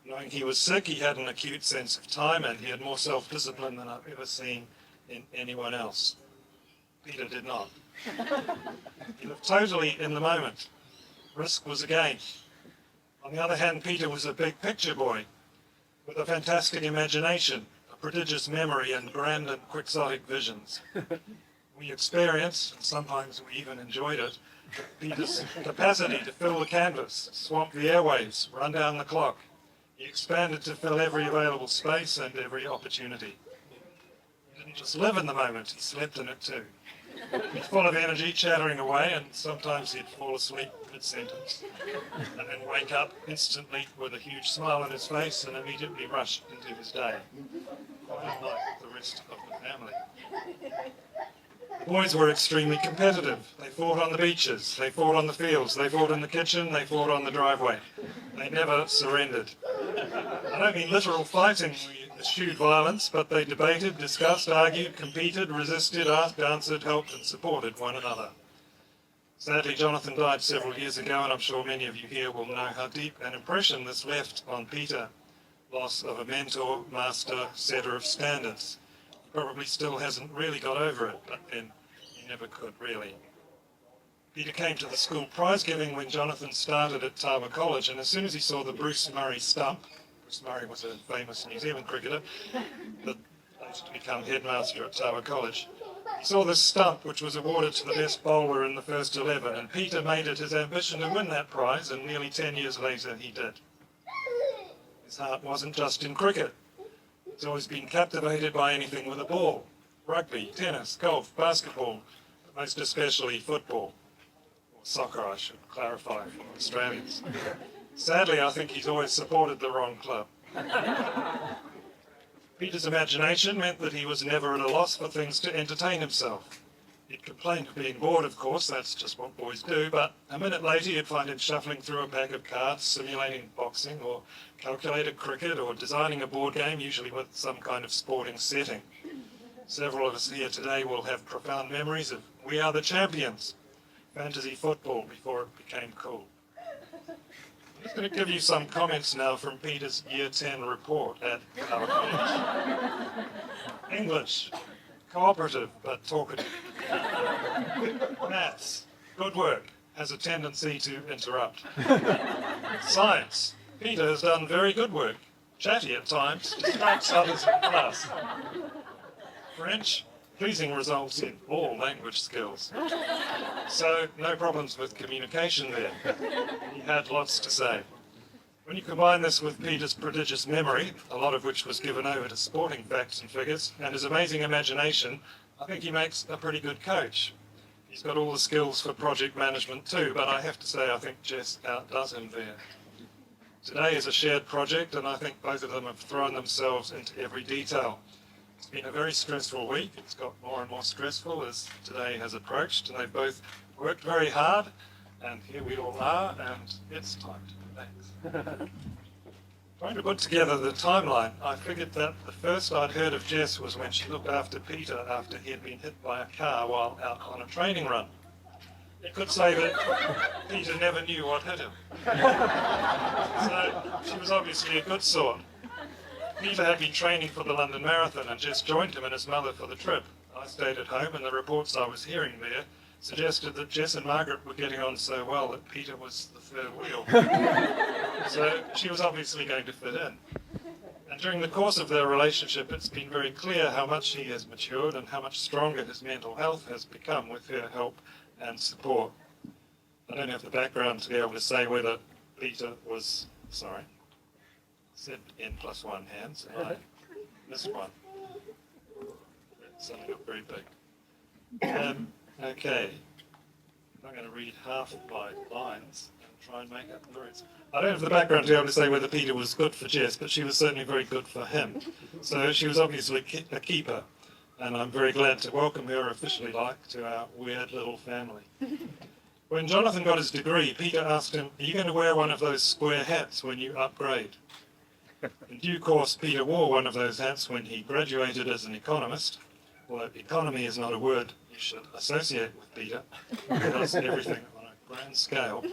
Knowing he was sick, he had an acute sense of time and he had more self-discipline than I've ever seen in anyone else. Peter did not. He lived totally in the moment. Risk was a game. On the other hand, Peter was a big picture boy with a fantastic imagination, a prodigious memory and grand and quixotic visions. We experienced, and sometimes we even enjoyed it, Peter's capacity to fill the canvas, swamp the airwaves, run down the clock. He expanded to fill every available space and every opportunity. He didn't just live in the moment, he slept in it too. He's full of energy, chattering away, and sometimes he'd fall asleep mid-sentence and then wake up instantly with a huge smile on his face and immediately rush into his day, quite unlike the rest of the family. The boys were extremely competitive. They fought on the beaches, they fought on the fields, they fought in the kitchen, they fought on the driveway. They never surrendered. I don't mean literal fighting, we eschewed violence, but they debated, discussed, argued, competed, resisted, asked, answered, helped and supported one another. Sadly, Jonathan died several years ago, and I'm sure many of you here will know how deep an impression this left on Peter. Loss of a mentor, master, setter of standards. Probably still hasn't really got over it, but then he never could really. Peter came to the school prize giving when Jonathan started at Tawa College, and as soon as he saw the Bruce Murray stump, Bruce Murray was a famous New Zealand cricketer that later to become headmaster at Tawa College, he saw this stump which was awarded to the best bowler in the first 11, and Peter made it his ambition to win that prize, and nearly 10 years later he did. His heart wasn't just in cricket. He's always been captivated by anything with a ball. Rugby, tennis, golf, basketball, but most especially football. Or soccer, I should clarify for Australians. Sadly, I think he's always supported the wrong club. Peter's imagination meant that he was never at a loss for things to entertain himself. He'd complain of being bored, of course, that's just what boys do, but a minute later you'd find him shuffling through a pack of cards, simulating boxing or calculated cricket or designing a board game, usually with some kind of sporting setting. Several of us here today will have profound memories of We Are the Champions, fantasy football before it became cool. I'm just going to give you some comments now from Peter's Year 10 report at our college. English. Cooperative but talkative. Maths, good work, has a tendency to interrupt. Science, Peter has done very good work, chatty at times, distracts others in class. French, pleasing results in all language skills. So, no problems with communication there. He had lots to say. When you combine this with Peter's prodigious memory, a lot of which was given over to sporting facts and figures, and his amazing imagination, I think he makes a pretty good coach. He's got all the skills for project management too, but I have to say I think Jess outdoes him there. Today is a shared project, and I think both of them have thrown themselves into every detail. It's been a very stressful week. It's got more and more stressful as today has approached, and they've both worked very hard, and here we all are, and it's time to relax. Trying to put together the timeline, I figured that the first I'd heard of Jess was when she looked after Peter after he had been hit by a car while out on a training run. You could say that Peter never knew what hit him. So she was obviously a good sort. Peter had been training for the London Marathon and Jess joined him and his mother for the trip. I stayed at home and the reports I was hearing there suggested that Jess and Margaret were getting on so well that Peter was the third wheel. So she was obviously going to fit in. And during the course of their relationship, it's been very clear how much he has matured and how much stronger his mental health has become with her help and support. I don't have the background to be able to say whether Peter was, sorry, I said N+1 hands, and I missed one. That's something got very big. Okay, I'm going to read half of my lines and try and make up the words. I don't have the background to be able to say whether Peter was good for Jess, but she was certainly very good for him. So she was obviously a keeper, and I'm very glad to welcome her officially to our weird little family. When Jonathan got his degree, Peter asked him, "Are you going to wear one of those square hats when you upgrade?" In due course, Peter wore one of those hats when he graduated as an economist. Although economy is not a word you should associate with Peter, he does everything on a grand scale.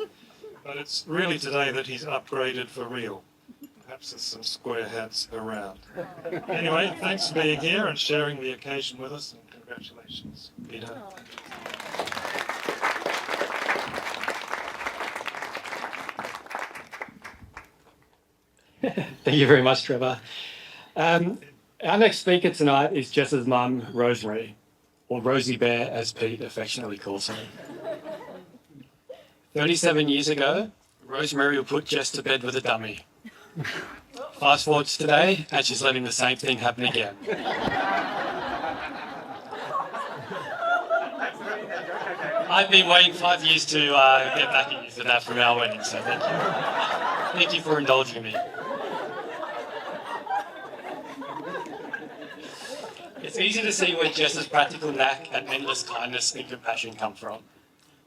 But it's really today that he's upgraded for real. Perhaps there's some square hats around. Anyway, thanks for being here and sharing the occasion with us, and congratulations, Peter. Thank you very much, Trevor. Our next speaker tonight is Jess's mum, Rosemary, or Rosie Bear, as Pete affectionately calls her. 37 years ago, Rosemary would put Jess to bed with a dummy. Fast forward to today, and she's letting the same thing happen again. Thanks for I've been waiting 5 years to get back at you for that from our wedding, so thank you. Thank you for indulging me. It's easy to see where Jess's practical knack and endless kindness and compassion come from.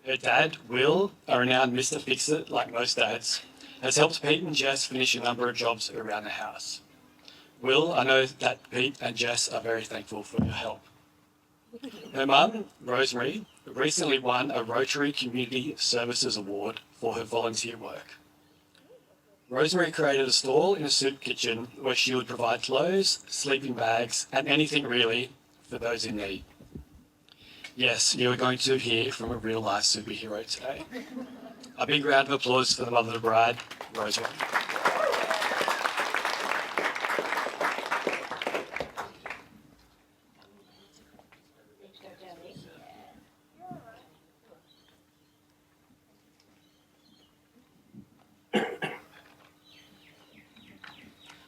Her dad, Will, a renowned Mr. Fix-It like most dads, has helped Pete and Jess finish a number of jobs around the house. Will, I know that Pete and Jess are very thankful for your help. Her mum, Rosemary, recently won a Rotary Community Services Award for her volunteer work. Rosemary created a stall in a soup kitchen where she would provide clothes, sleeping bags, and anything really for those in need. Yes, you are going to hear from a real-life superhero today. A big round of applause for the mother of the bride, Rosemary.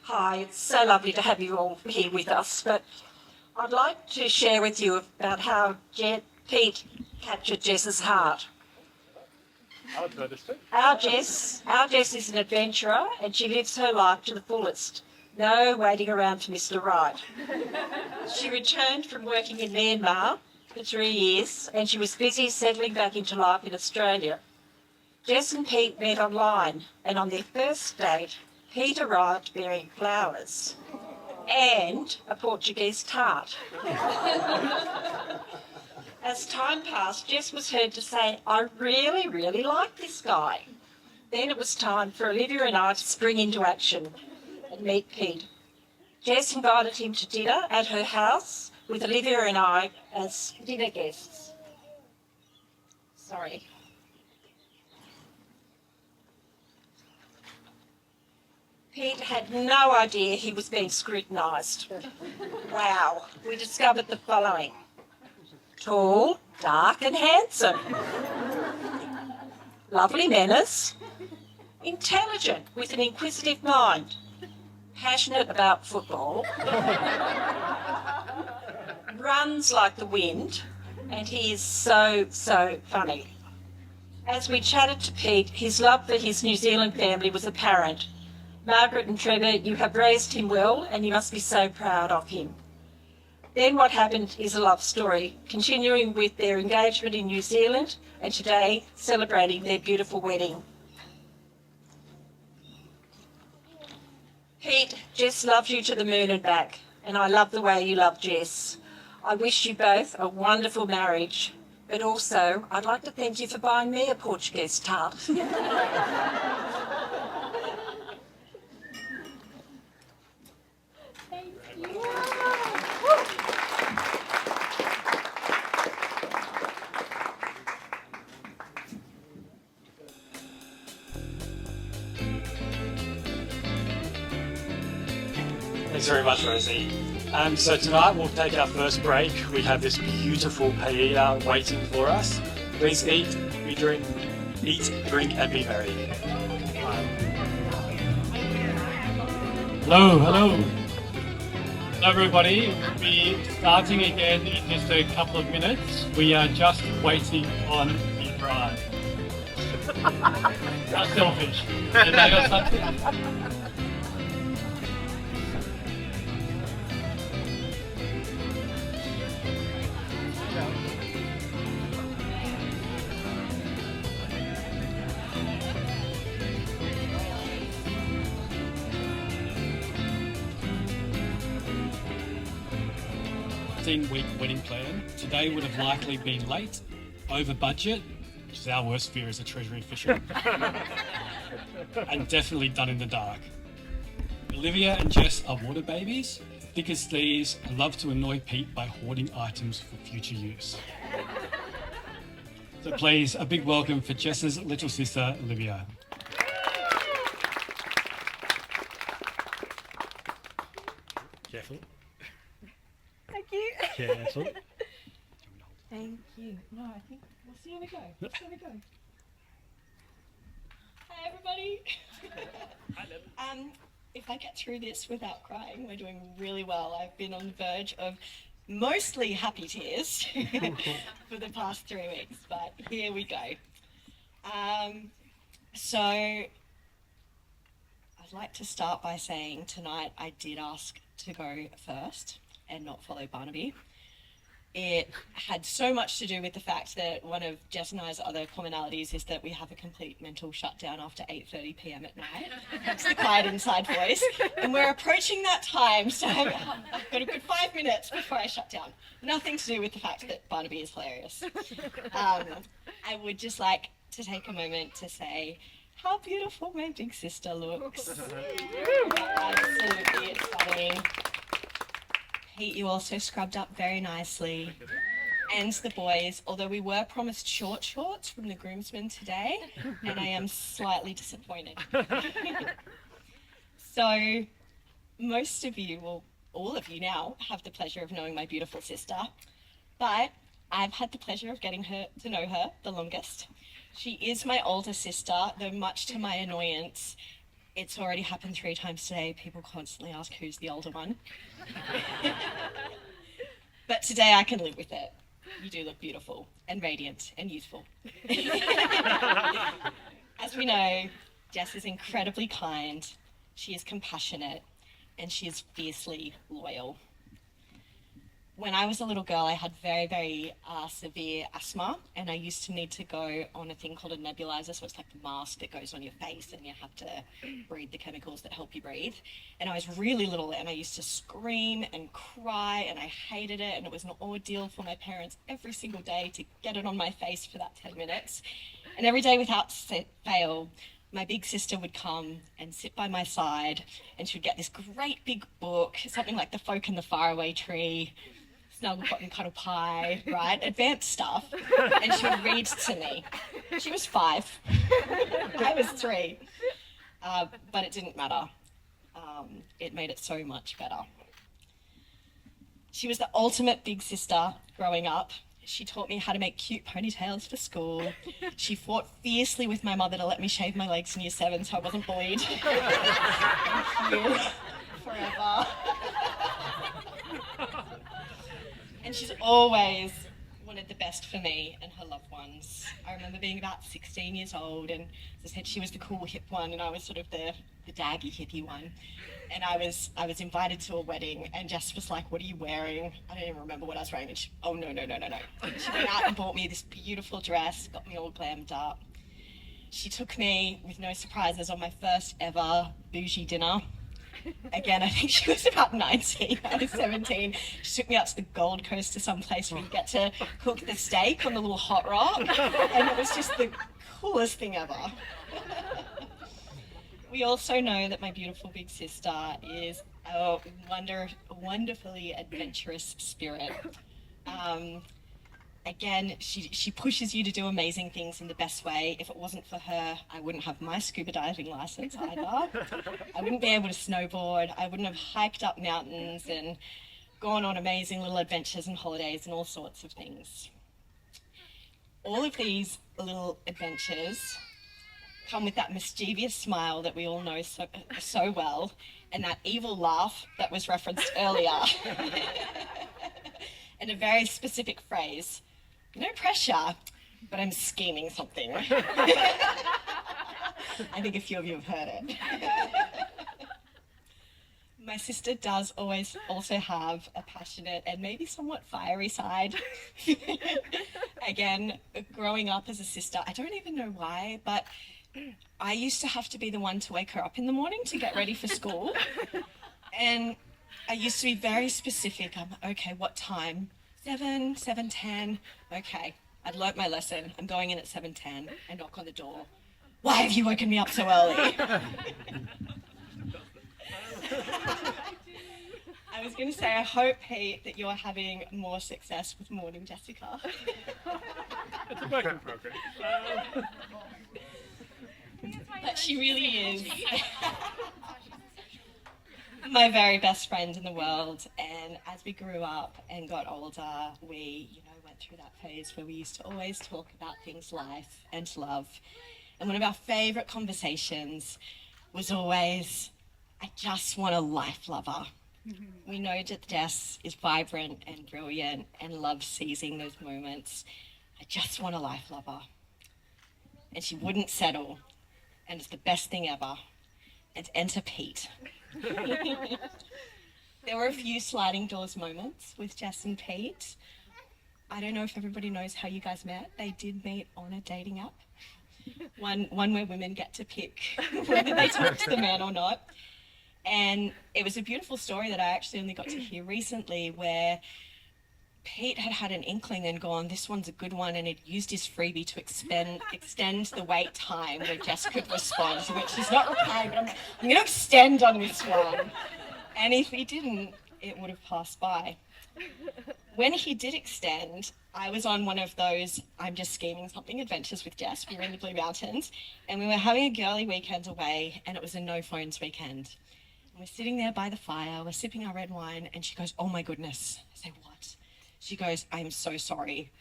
Hi, it's so lovely to have you all here with us, but I'd like to share with you about how Pete captured Jess's heart. Our Jess is an adventurer and she lives her life to the fullest. No waiting around for Mr. Right. She returned from working in Myanmar for 3 years and she was busy settling back into life in Australia. Jess and Pete met online and on their first date, Pete arrived bearing flowers and a Portuguese tart. As time passed, Jess was heard to say, "I really, really like this guy." Then it was time for Olivia and I to spring into action and meet Pete. Jess invited him to dinner at her house with Olivia and I as dinner guests. Sorry. Pete had no idea he was being scrutinised. Wow, we discovered the following. Tall, dark and handsome. Lovely manners. Intelligent with an inquisitive mind. Passionate about football. Runs like the wind. And he is so, so funny. As we chatted to Pete, his love for his New Zealand family was apparent. Margaret and Trevor, you have raised him well and you must be so proud of him. Then what happened is a love story, continuing with their engagement in New Zealand and today celebrating their beautiful wedding. Pete, Jess loves you to the moon and back, and I love the way you love Jess. I wish you both a wonderful marriage, but also I'd like to thank you for buying me a Portuguese tart. Thanks very much, Rosie. So tonight we'll take our first break. We have this beautiful paella waiting for us. Please eat, drink, and be merry. Hello. Hello everybody. We'll be starting again in just a couple of minutes. We are just waiting on the bride. How selfish. Did I got something? Week wedding plan. Today would have likely been late, over budget, which is our worst fear as a treasury official, and definitely done in the dark. Olivia and Jess are water babies, thick as thieves, and love to annoy Pete by hoarding items for future use. So please, a big welcome for Jess's little sister, Olivia. Careful. Thank you. Careful. Thank you. No, I think we'll see how we go. Let's see how we go. Hi everybody. If I get through this without crying, we're doing really well. I've been on the verge of mostly happy tears for the past 3 weeks, but here we go. So I'd like to start by saying tonight I did ask to go first and not follow Barnaby. It had so much to do with the fact that one of Jess and I's other commonalities is that we have a complete mental shutdown after 8:30 p.m. at night. That's the quiet inside voice. And we're approaching that time, so I've got a good 5 minutes before I shut down. Nothing to do with the fact that Barnaby is hilarious. I would just like to take a moment to say how beautiful my big sister looks. Absolutely stunning. Pete, you also scrubbed up very nicely. And the boys, although we were promised short shorts from the groomsmen today, and I am slightly disappointed. So, most of you, well, all of you now, have the pleasure of knowing my beautiful sister, but I've had the pleasure of getting to know her the longest. She is my older sister, though much to my annoyance, it's already happened 3 times today. People constantly ask who's the older one. But today I can live with it. You do look beautiful and radiant and youthful. As we know, Jess is incredibly kind, she is compassionate, and she is fiercely loyal. When I was a little girl, I had very, very severe asthma, and I used to need to go on a thing called a nebulizer, so it's like the mask that goes on your face, and you have to breathe the chemicals that help you breathe. And I was really little, and I used to scream and cry, and I hated it, and it was an ordeal for my parents every single day to get it on my face for that 10 minutes. And every day without fail, my big sister would come and sit by my side, and she would get this great big book, something like The Folk in the Faraway Tree, Snuggle Cotton Cuddle Pie, right? Advanced stuff. And she would read to me. She was 5. I was 3. But it didn't matter. It made it so much better. She was the ultimate big sister growing up. She taught me how to make cute ponytails for school. She fought fiercely with my mother to let me shave my legs in year 7 so I wasn't bullied. Thank you. Forever. And she's always wanted the best for me and her loved ones. I remember being about 16 years old, and as I said, she was the cool hip one, and I was sort of the daggy hippie one. And I was invited to a wedding, and Jess was like, "What are you wearing?" I don't even remember what I was wearing. And she, "Oh, no. She went out and bought me this beautiful dress, got me all glammed up. She took me, with no surprises, on my first ever bougie dinner. Again, I think she was about 19, I was 17. She took me out to the Gold Coast to some place where you get to cook the steak on the little hot rock, and it was just the coolest thing ever. We also know that my beautiful big sister is a wonderfully adventurous spirit. Again, she pushes you to do amazing things in the best way. If it wasn't for her, I wouldn't have my scuba diving license either. I wouldn't be able to snowboard. I wouldn't have hiked up mountains and gone on amazing little adventures and holidays and all sorts of things. All of these little adventures come with that mischievous smile that we all know so well, and that evil laugh that was referenced earlier. And a very specific phrase, "No pressure, but I'm scheming something." I think a few of you have heard it. My sister does always also have a passionate and maybe somewhat fiery side. Again, growing up as a sister, I don't even know why, but I used to have to be the one to wake her up in the morning to get ready for school. And I used to be very specific. Okay, what time? 7, 7:10. Okay, I'd learnt my lesson. I'm going in at 7:10. I knock on the door. "Why have you woken me up so early?" I was going to say, I hope, Pete, that you're having more success with morning Jessica. It's a work in progress. But she really is my very best friend in the world. And as we grew up and got older, we, went through that phase where we used to always talk about things life and love. And one of our favourite conversations was always, "I just want a life lover. We know that Jess is vibrant and brilliant and loves seizing those moments. I just want a life lover. And she wouldn't settle. And it's the best thing ever. And enter Pete. There were a few sliding doors moments with Jess and Pete. I don't know if everybody knows how you guys met. They did meet on a dating app. One where women get to pick whether they talk to the man or not. And it was a beautiful story that I actually only got to hear recently, where Pete had an inkling and gone, this one's a good one, and he'd used his freebie to extend the wait time where Jess could respond, to which he's not replying, but I'm going to extend on this one. And if he didn't, it would have passed by. When he did extend, I was on one of those I'm just scheming something adventures with Jess. We were in the Blue Mountains, and we were having a girly weekend away, and it was a no phones weekend. And we're sitting there by the fire, we're sipping our red wine, and she goes, oh my goodness. I say, what? She goes, I'm so sorry.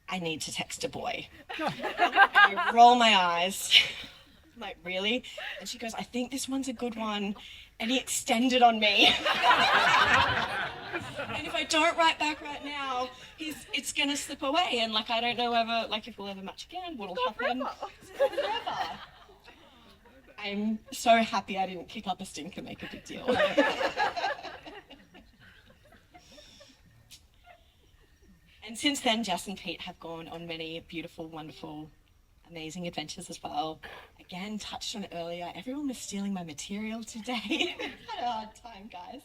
I need to text a boy. I roll my eyes. I'm like, really? And she goes, I think this one's a good one. And he extended on me. And if I don't write back right now, it's gonna slip away. And like, I don't know if we'll ever match again, what'll happen. It's gone forever. I'm so happy I didn't kick up a stink and make a big deal. And since then, Jess and Pete have gone on many beautiful, wonderful, amazing adventures as well. Again, touched on it earlier, everyone was stealing my material today. Had a hard time, guys.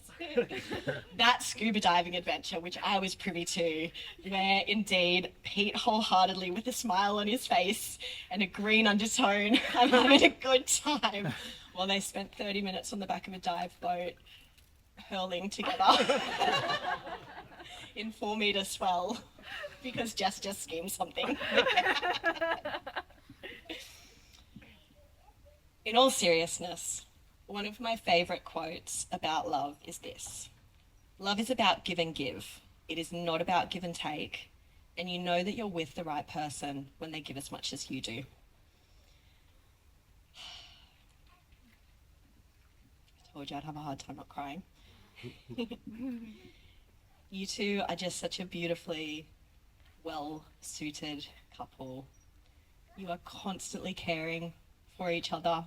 That scuba diving adventure, which I was privy to, where indeed Pete wholeheartedly, with a smile on his face and a green undertone, I'm having a good time, while they spent 30 minutes on the back of a dive boat hurling together in 4-meter swell, because Jess just schemed something. In all seriousness, one of my favourite quotes about love is this: love is about give and give. It is not about give and take. And you know that you're with the right person when they give as much as you do. I told you I'd have a hard time not crying. You two are just such a beautifully well-suited couple. You are constantly caring for each other.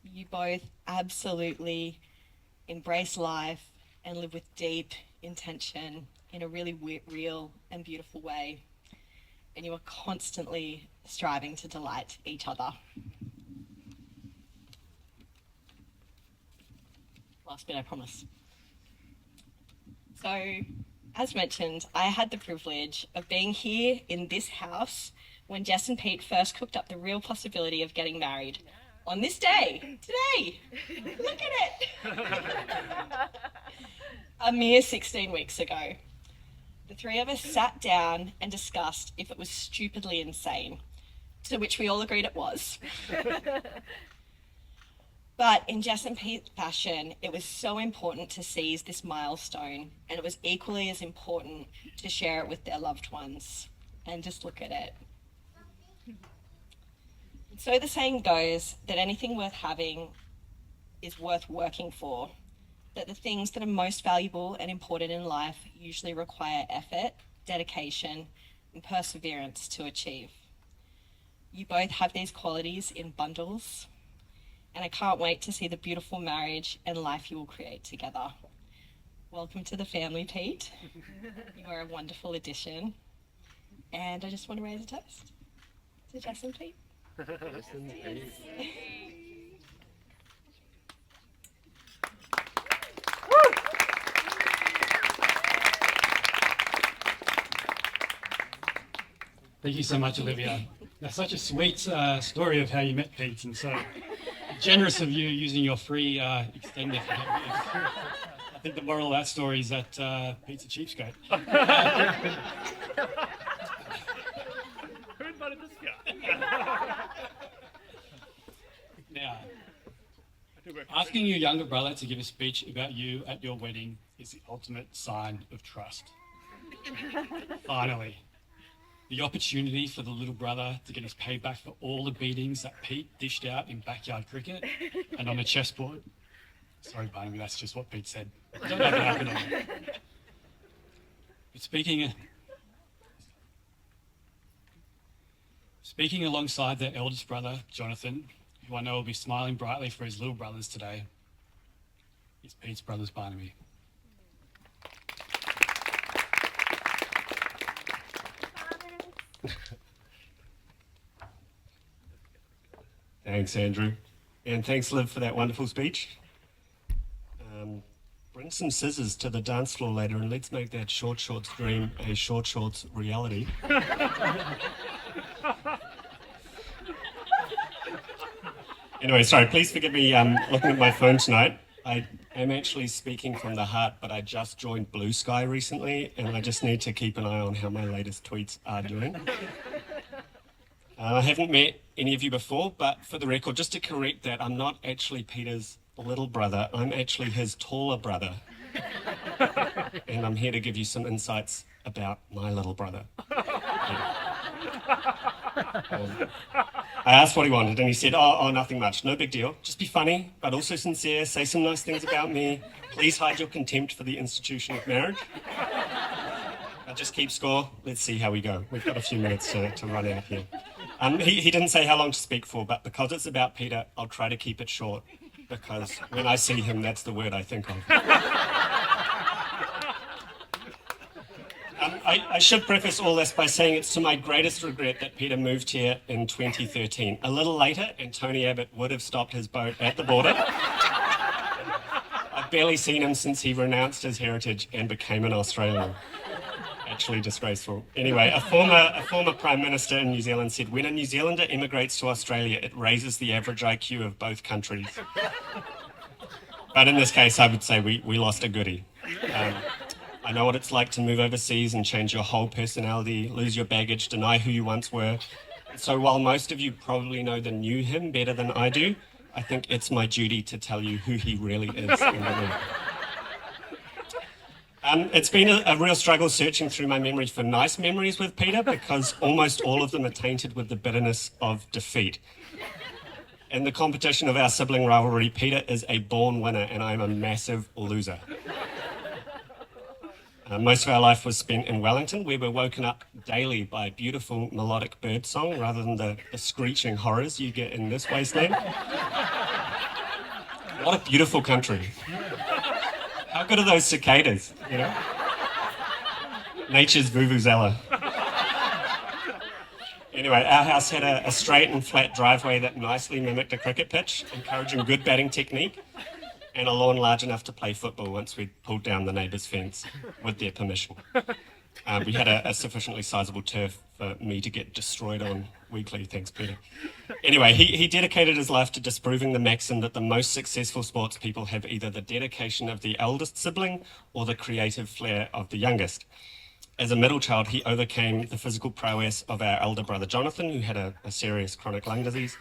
You both absolutely embrace life and live with deep intention in a really real and beautiful way. And you are constantly striving to delight each other. Last bit, I promise. So, as mentioned, I had the privilege of being here in this house when Jess and Pete first cooked up the real possibility of getting married. On this day, today. Look at it. A mere 16 weeks ago. The three of us sat down and discussed if it was stupidly insane, to which we all agreed it was. But in Jess and Pete's fashion, it was so important to seize this milestone, and it was equally as important to share it with their loved ones. And just look at it. So the saying goes that anything worth having is worth working for, that the things that are most valuable and important in life usually require effort, dedication, and perseverance to achieve. You both have these qualities in bundles, and I can't wait to see the beautiful marriage and life you will create together. Welcome to the family, Pete. You are a wonderful addition. And I just want to raise a toast to Jess and Pete. Thank you so much, Olivia. That's such a sweet story of how you met Pete, and so generous of you using your free extender for that. I think the moral of that story is that Pete's a cheapskate. Who invited this guy? Now, asking your younger brother to give a speech about you at your wedding is the ultimate sign of trust. Finally, the opportunity for the little brother to get his payback for all the beatings that Pete dished out in backyard cricket and on the chessboard. Sorry, Barnaby, that's just what Pete said. Don't make it happen. But speaking alongside their eldest brother, Jonathan, who I know will be smiling brightly for his little brothers today, is Pete's brothers, Barnaby. Thanks, Andrew. And thanks, Liv, for that wonderful speech. Bring some scissors to the dance floor later and let's make that short shorts dream a short shorts reality. Anyway, sorry, please forgive me looking at my phone tonight. I am actually speaking from the heart, but I just joined Blue Sky recently and I just need to keep an eye on how my latest tweets are doing. I haven't met any of you before, but for the record, just to correct that, I'm not actually Peter's little brother. I'm actually his taller brother. And I'm here to give you some insights about my little brother. I asked what he wanted and he said, oh, nothing much, no big deal. Just be funny, but also sincere, say some nice things about me. Please hide your contempt for the institution of marriage. I'll just keep score. Let's see how we go. We've got a few minutes to run out here. He didn't say how long to speak for, but because it's about Peter, I'll try to keep it short, because when I see him, that's the word I think of. I should preface all this by saying it's to my greatest regret that Peter moved here in 2013. A little later, and Tony Abbott would have stopped his boat at the border. I've barely seen him since he renounced his heritage and became an Australian. Actually disgraceful. Anyway, a former Prime Minister in New Zealand said, when a New Zealander immigrates to Australia, it raises the average IQ of both countries. But in this case, I would say we lost a goodie. I know what it's like to move overseas and change your whole personality, lose your baggage, deny who you once were. So while most of you probably know the new him better than I do, I think it's my duty to tell you who he really is in the room. It's been a real struggle searching through my memory for nice memories with Peter because almost all of them are tainted with the bitterness of defeat. In the competition of our sibling rivalry, Peter is a born winner and I'm a massive loser. Most of our life was spent in Wellington, where we're woken up daily by beautiful melodic bird song rather than the screeching horrors you get in this wasteland. What a beautiful country. How good are those cicadas, you know? Nature's vuvuzela. Anyway, our house had a straight and flat driveway that nicely mimicked a cricket pitch, encouraging good batting technique, and a lawn large enough to play football once we'd pulled down the neighbour's fence with their permission. We had a sufficiently sizable turf for me to get destroyed on weekly, thanks Peter. Anyway, he dedicated his life to disproving the maxim that the most successful sports people have either the dedication of the eldest sibling or the creative flair of the youngest. As a middle child, he overcame the physical prowess of our elder brother Jonathan, who had a serious chronic lung disease,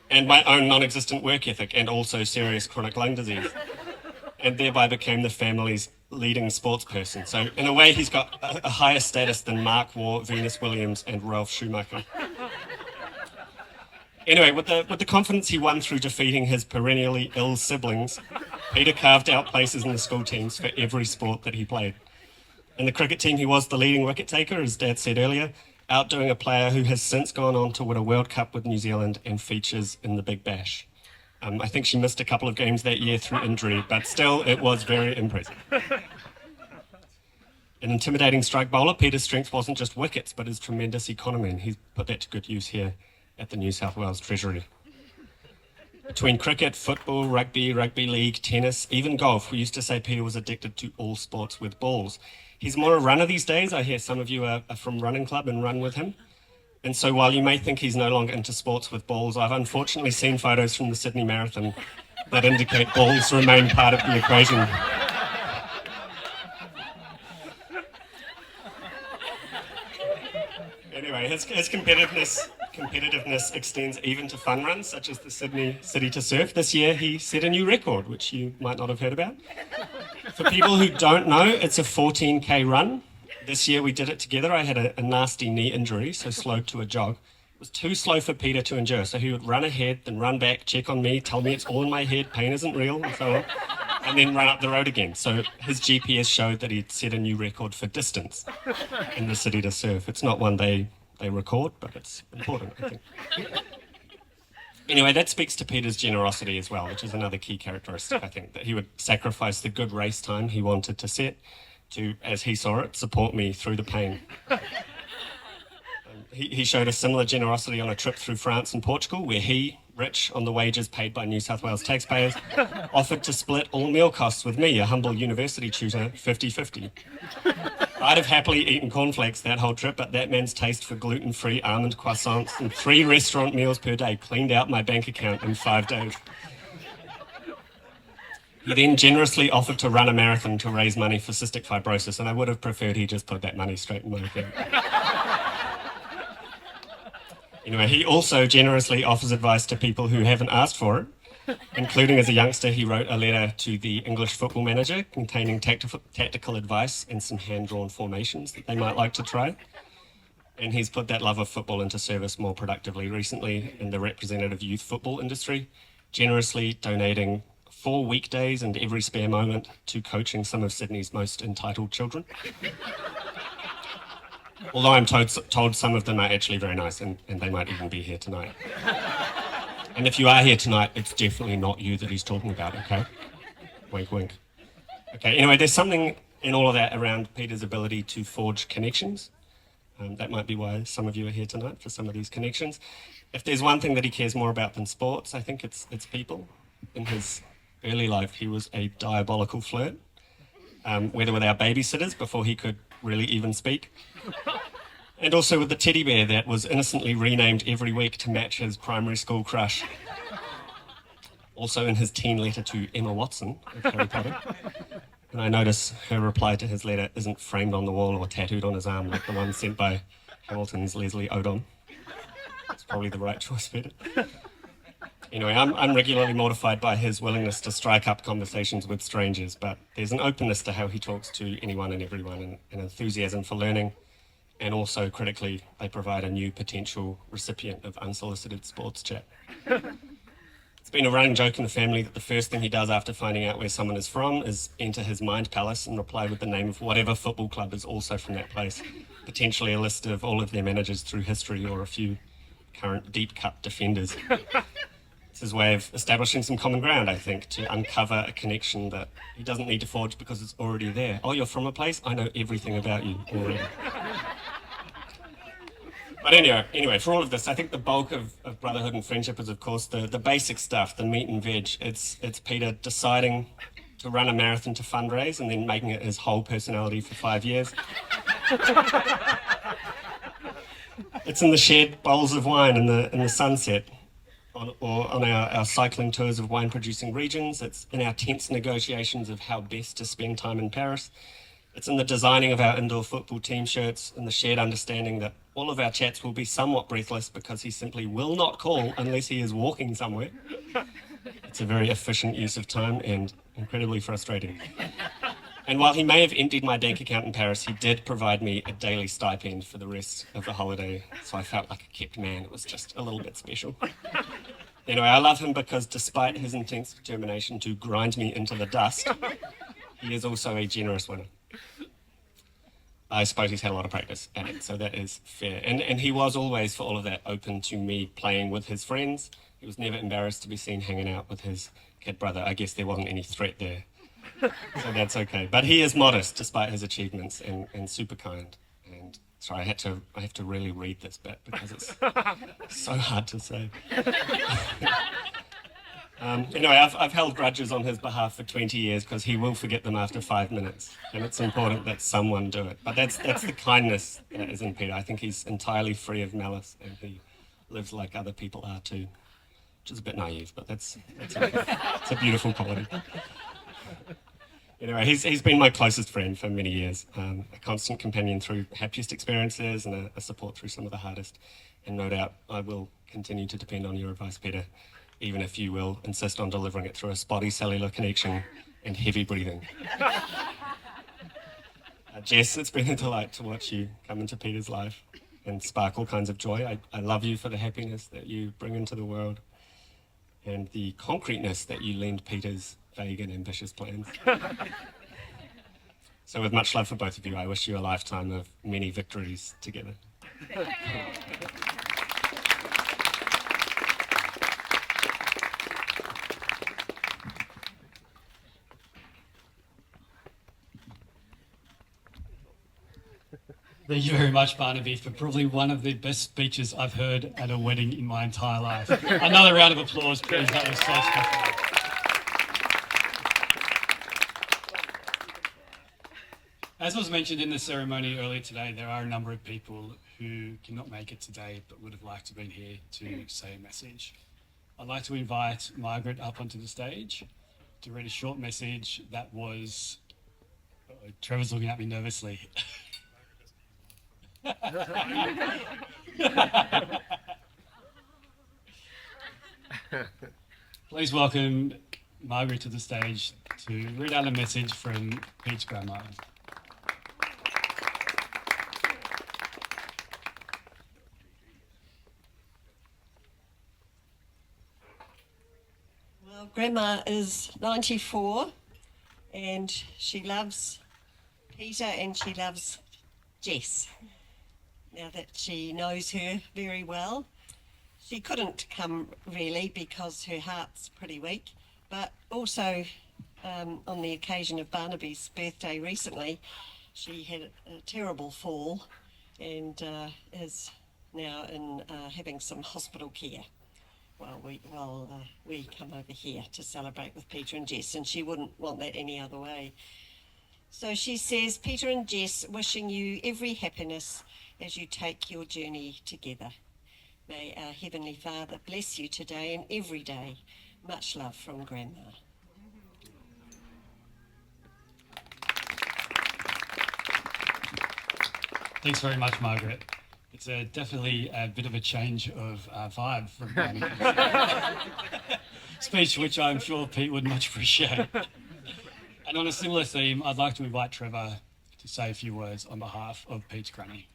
and my own non-existent work ethic and also serious chronic lung disease, and thereby became the family's leading sports person. So in a way, he's got a higher status than Mark Waugh, Venus Williams and Ralph Schumacher. Anyway, with the confidence he won through defeating his perennially ill siblings, Peter carved out places in the school teams for every sport that he played. In the cricket team, he was the leading wicket taker, as Dad said earlier, outdoing a player who has since gone on to win a World Cup with New Zealand and features in the Big Bash. I think she missed a couple of games that year through injury, but still, it was very impressive. An intimidating strike bowler, Peter's strength wasn't just wickets, but his tremendous economy, and he's put that to good use here at the New South Wales Treasury. Between cricket, football, rugby league, tennis, even golf, we used to say Peter was addicted to all sports with balls. He's more a runner these days. I hear some of you are from running club and run with him. And so while you may think he's no longer into sports with balls, I've unfortunately seen photos from the Sydney Marathon that indicate balls remain part of the equation. Anyway, his competitiveness extends even to fun runs, such as the Sydney City to Surf. This year, he set a new record, which you might not have heard about. For people who don't know, it's a 14K run. This year we did it together. I had a nasty knee injury, so slowed to a jog. It was too slow for Peter to endure, so he would run ahead, then run back, check on me, tell me it's all in my head, pain isn't real, and so on, and then run up the road again. So his GPS showed that he'd set a new record for distance in the city to surf. It's not one they record, but it's important, I think. Anyway, that speaks to Peter's generosity as well, which is another key characteristic, I think, that he would sacrifice the good race time he wanted to set to, as he saw it, support me through the pain. He showed a similar generosity on a trip through France and Portugal, where he, rich on the wages paid by New South Wales taxpayers, offered to split all meal costs with me, a humble university tutor, 50-50. I'd have happily eaten cornflakes that whole trip, but that man's taste for gluten-free almond croissants and 3 restaurant meals per day cleaned out my bank account in 5 days. He then generously offered to run a marathon to raise money for cystic fibrosis, and I would have preferred he just put that money straight in my account. Anyway, he also generously offers advice to people who haven't asked for it, including as a youngster, he wrote a letter to the English football manager containing tactical advice and some hand-drawn formations that they might like to try. And he's put that love of football into service more productively recently in the representative youth football industry, generously donating 4 weekdays and every spare moment to coaching some of Sydney's most entitled children. Although I'm told some of them are actually very nice, and they might even be here tonight. And if you are here tonight, it's definitely not you that he's talking about, okay? Wink, wink. Okay, anyway, there's something in all of that around Peter's ability to forge connections. That might be why some of you are here tonight, for some of these connections. If there's one thing that he cares more about than sports, I think it's people. In his early life, he was a diabolical flirt, whether with our babysitters before he could really even speak, and also with the teddy bear that was innocently renamed every week to match his primary school crush. Also in his teen letter to Emma Watson of Harry Potter. And I notice her reply to his letter isn't framed on the wall or tattooed on his arm like the one sent by Hamilton's Leslie Odom. It's probably the right choice, Peter. Anyway, I'm regularly mortified by his willingness to strike up conversations with strangers, but there's an openness to how he talks to anyone and everyone, and an enthusiasm for learning, and also, critically, they provide a new potential recipient of unsolicited sports chat. It's been a running joke in the family that the first thing he does after finding out where someone is from is enter his mind palace and reply with the name of whatever football club is also from that place, potentially a list of all of their managers through history or a few current deep-cut defenders. It's his way of establishing some common ground, I think, to uncover a connection that he doesn't need to forge because it's already there. Oh, you're from a place? I know everything about you already. But anyway, for all of this, I think the bulk of brotherhood and friendship is, of course, the basic stuff, the meat and veg. It's Peter deciding to run a marathon to fundraise and then making it his whole personality for 5 years. It's in the shared bowls of wine in the sunset, or on our cycling tours of wine-producing regions. It's in our tense negotiations of how best to spend time in Paris. It's in the designing of our indoor football team shirts and the shared understanding that all of our chats will be somewhat breathless because he simply will not call unless he is walking somewhere. It's a very efficient use of time and incredibly frustrating. And while he may have emptied my bank account in Paris, he did provide me a daily stipend for the rest of the holiday, so I felt like a kept man. It was just a little bit special. Anyway, I love him because despite his intense determination to grind me into the dust, he is also a generous winner. I suppose he's had a lot of practice at it, so that is fair. And he was always, for all of that, open to me playing with his friends. He was never embarrassed to be seen hanging out with his kid brother. I guess there wasn't any threat there. So that's okay. But he is modest despite his achievements and super kind. And sorry, I have to really read this bit because it's so hard to say. Anyway, I've held grudges on his behalf for 20 years because he will forget them after 5 minutes. And it's important that someone do it. But that's the kindness that is in Peter. I think he's entirely free of malice and he lives like other people are too. Which is a bit naive, but that's it's a beautiful quality. Anyway, he's been my closest friend for many years, a constant companion through happiest experiences and a support through some of the hardest. And no doubt I will continue to depend on your advice, Peter, even if you will insist on delivering it through a spotty cellular connection and heavy breathing. Jess, it's been a delight to watch you come into Peter's life. and spark all kinds of joy. I love you for the happiness that you bring into the world and the concreteness that you lend Peter's vague and ambitious plans. So with much love for both of you, I wish you a lifetime of many victories together. Thank you very much, Barnaby, for probably one of the best speeches I've heard at a wedding in my entire life. Another round of applause, please. That was so special. As was mentioned in the ceremony earlier today, there are a number of people who cannot make it today but would have liked to have been here to say a message. I'd like to invite Margaret up onto the stage to read a short message that was... Trevor's looking at me nervously. Please welcome Margaret to the stage to read out a message from Pete's grandma. Well, Grandma is 94 and she loves Peter and she loves Jess. Now that she knows her very well. She couldn't come really because her heart's pretty weak, but also on the occasion of Barnaby's birthday recently, she had a terrible fall and is now in having some hospital care while we come over here to celebrate with Peter and Jess, and she wouldn't want that any other way. So she says, Peter and Jess, wishing you every happiness as you take your journey together. May our Heavenly Father bless you today and every day. Much love from Grandma. Thanks very much, Margaret. It's definitely a bit of a change of vibe from Barnaby's speech, which I'm sure Pete would much appreciate. And on a similar theme, I'd like to invite Trevor to say a few words on behalf of Pete's granny.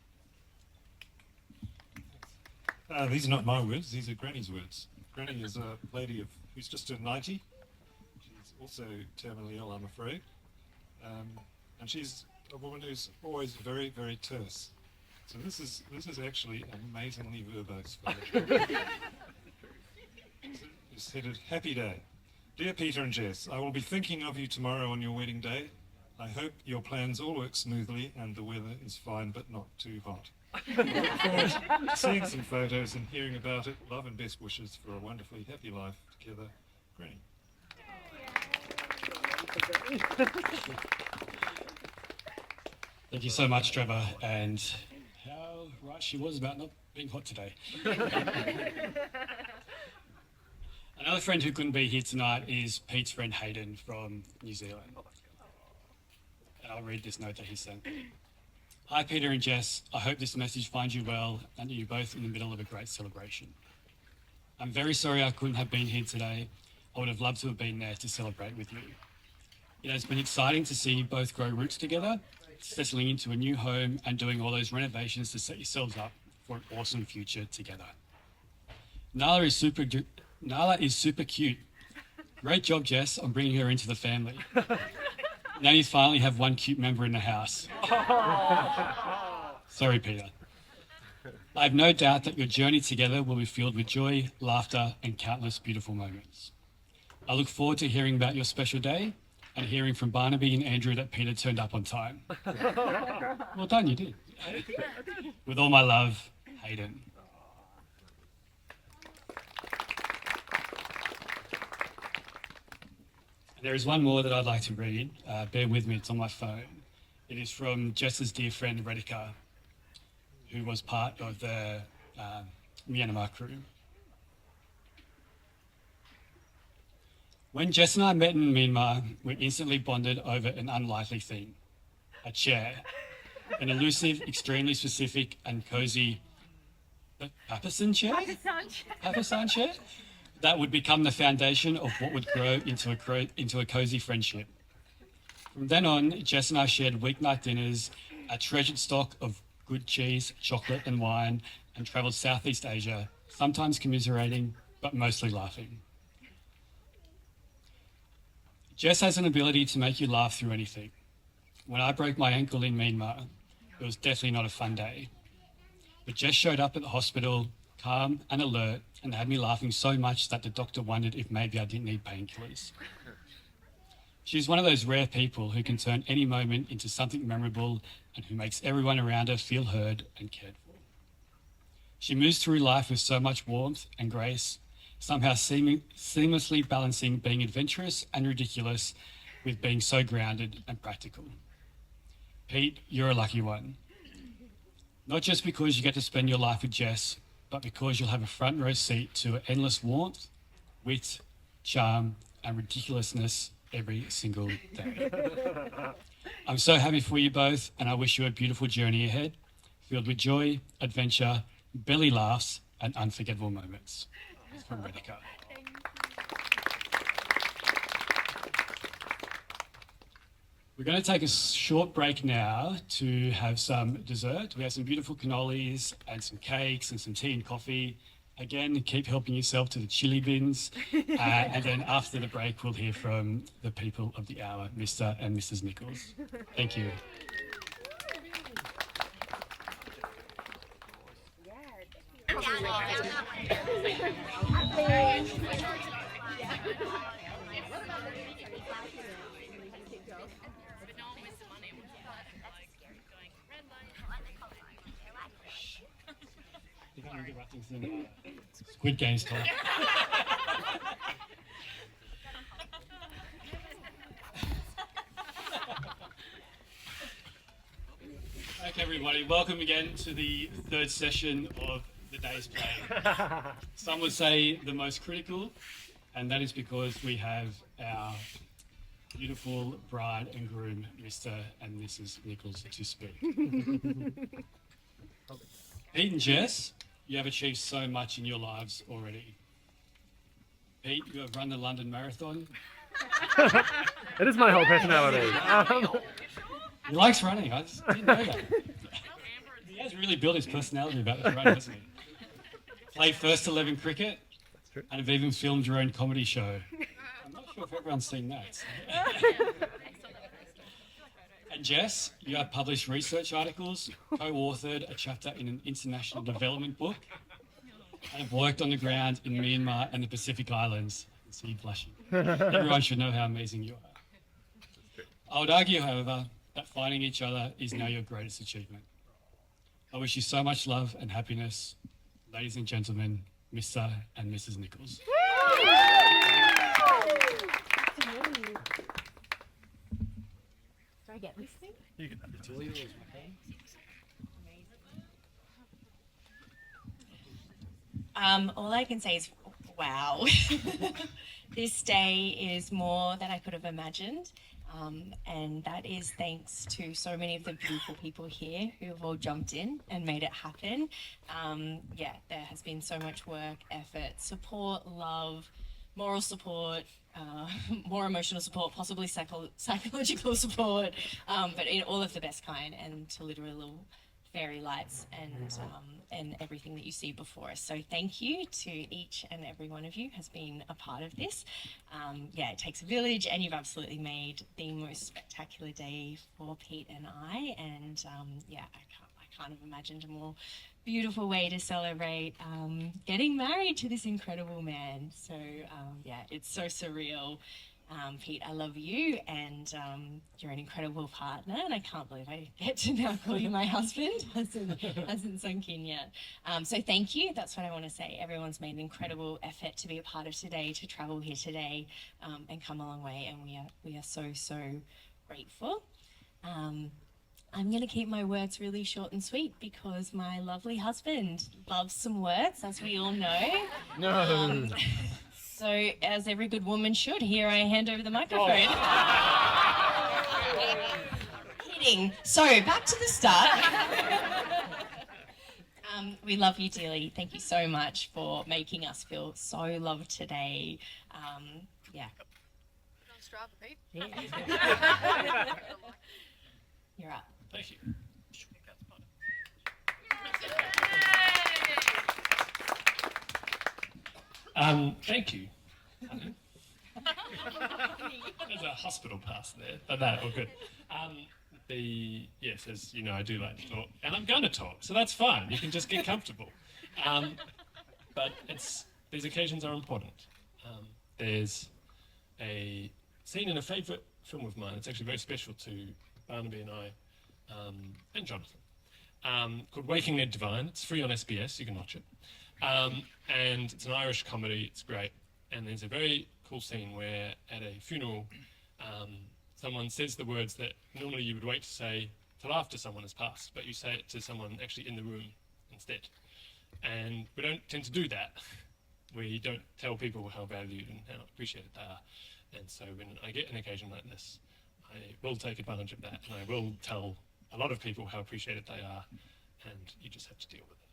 These are not my words, these are Granny's words. Granny is a lady who's just turned 90. She's also terminally ill, I'm afraid. And she's a woman who's always very, very terse. So this is actually amazingly verbose for her. It's headed, Happy Day. Dear Peter and Jess, I will be thinking of you tomorrow on your wedding day. I hope your plans all work smoothly and the weather is fine but not too hot. I look forward to seeing some photos and hearing about it. Love and best wishes for a wonderfully happy life together, Granny. Thank you so much, Trevor, and how right she was about not being hot today. Another friend who couldn't be here tonight is Pete's friend Hayden from New Zealand. And I'll read this note that he sent. Hi, Peter and Jess. I hope this message finds you well and you're both in the middle of a great celebration. I'm very sorry I couldn't have been here today. I would have loved to have been there to celebrate with you. It has been exciting to see you both grow roots together, settling into a new home and doing all those renovations to set yourselves up for an awesome future together. Nala is super cute. Great job, Jess, on bringing her into the family. Now you finally have one cute member in the house. Sorry, Peter. I have no doubt that your journey together will be filled with joy, laughter, and countless beautiful moments. I look forward to hearing about your special day and hearing from Barnaby and Andrew that Peter turned up on time. Well done, you did. With all my love, Hayden. There is one more that I'd like to read. Bear with me, it's on my phone. It is from Jess's dear friend, Redika, who was part of the Myanmar crew. When Jess and I met in Myanmar, we instantly bonded over an unlikely thing, a chair, an elusive, extremely specific and cozy Papasan chair? Papasan chair? That would become the foundation of what would grow into a cozy friendship. From then on, Jess and I shared weeknight dinners, a treasured stock of good cheese, chocolate and wine, and travelled Southeast Asia, sometimes commiserating, but mostly laughing. Jess has an ability to make you laugh through anything. When I broke my ankle in Myanmar, it was definitely not a fun day. But Jess showed up at the hospital, calm and alert, and had me laughing so much that the doctor wondered if maybe I didn't need painkillers. She's one of those rare people who can turn any moment into something memorable and who makes everyone around her feel heard and cared for. She moves through life with so much warmth and grace, somehow seamlessly balancing being adventurous and ridiculous with being so grounded and practical. Pete, you're a lucky one. Not just because you get to spend your life with Jess, but because you'll have a front row seat to her endless warmth, wit, charm, and ridiculousness every single day. I'm so happy for you both, and I wish you a beautiful journey ahead, filled with joy, adventure, belly laughs, and unforgettable moments. From Reddica. We're going to take a short break now to have some dessert. We have some beautiful cannolis and some cakes and some tea and coffee. Again, keep helping yourself to the chili bins. And then after the break, we'll hear from the people of the hour, Mr. and Mrs. Nichols. Thank you. Squid Games time. Okay, everybody, welcome again to the third session of the day's play. Some would say the most critical, and that is because we have our beautiful bride and groom, Mr. and Mrs. Nichols, to speak. Pete and Jess, you have achieved so much in your lives already. Pete, you have run the London Marathon. It is my whole personality. He likes running, I just didn't know that. He has really built his personality about this running, hasn't he? Played first 11 cricket, and have even filmed your own comedy show. I'm not sure if everyone's seen that. And Jess, you have published research articles, co-authored a chapter in an international development book, and have worked on the ground in Myanmar and the Pacific Islands. I can see you blushing. Everyone should know how amazing you are. I would argue, however, that finding each other is now your greatest achievement. I wish you so much love and happiness, ladies and gentlemen, Mr. and Mrs. Nichols. Do I get this thing? You can have it. All I can say is, wow. This day is more than I could have imagined. And that is thanks to so many of the beautiful people here who have all jumped in and made it happen. Yeah, there has been so much work, effort, support, love, moral support, more emotional support, possibly psychological support, but in all of the best kind, and to literal fairy lights and everything that you see before us. So thank you to each and every one of you has been a part of this. Yeah, it takes a village, and you've absolutely made the most spectacular day for Pete and I. And yeah, I can't have imagined a more beautiful way to celebrate getting married to this incredible man. So yeah, it's so surreal. Pete, I love you, and you're an incredible partner, and I can't believe I get to now call you my husband. Hasn't sunk in yet. So thank you. That's what I want to say. Everyone's made an incredible effort to be a part of today, to travel here today, and come a long way, and we are so grateful. I'm going to keep my words really short and sweet because my lovely husband loves some words, as we all know. No. So, as every good woman should, here I hand over the microphone. Kidding. So, back to the start. We love you dearly. Thank you so much for making us feel so loved today. Yeah. Yeah. You're up. Thank you. Thank you. There's a hospital pass there, but no, all good. Yes, as you know, I do like to talk, and I'm going to talk, so that's fine. You can just get comfortable. But these occasions are important. There's a scene in a favourite film of mine. It's actually very special to Barnaby and I, and Jonathan, called Waking Ned Divine. It's free on SBS. You can watch it. And it's an Irish comedy. It's great. And there's a very cool scene where at a funeral, someone says the words that normally you would wait to say till after someone has passed, but you say it to someone actually in the room instead. And we don't tend to do that. We don't tell people how valued and how appreciated they are. And so when I get an occasion like this, I will take advantage of that, and I will tell a lot of people how appreciated they are, and you just have to deal with it.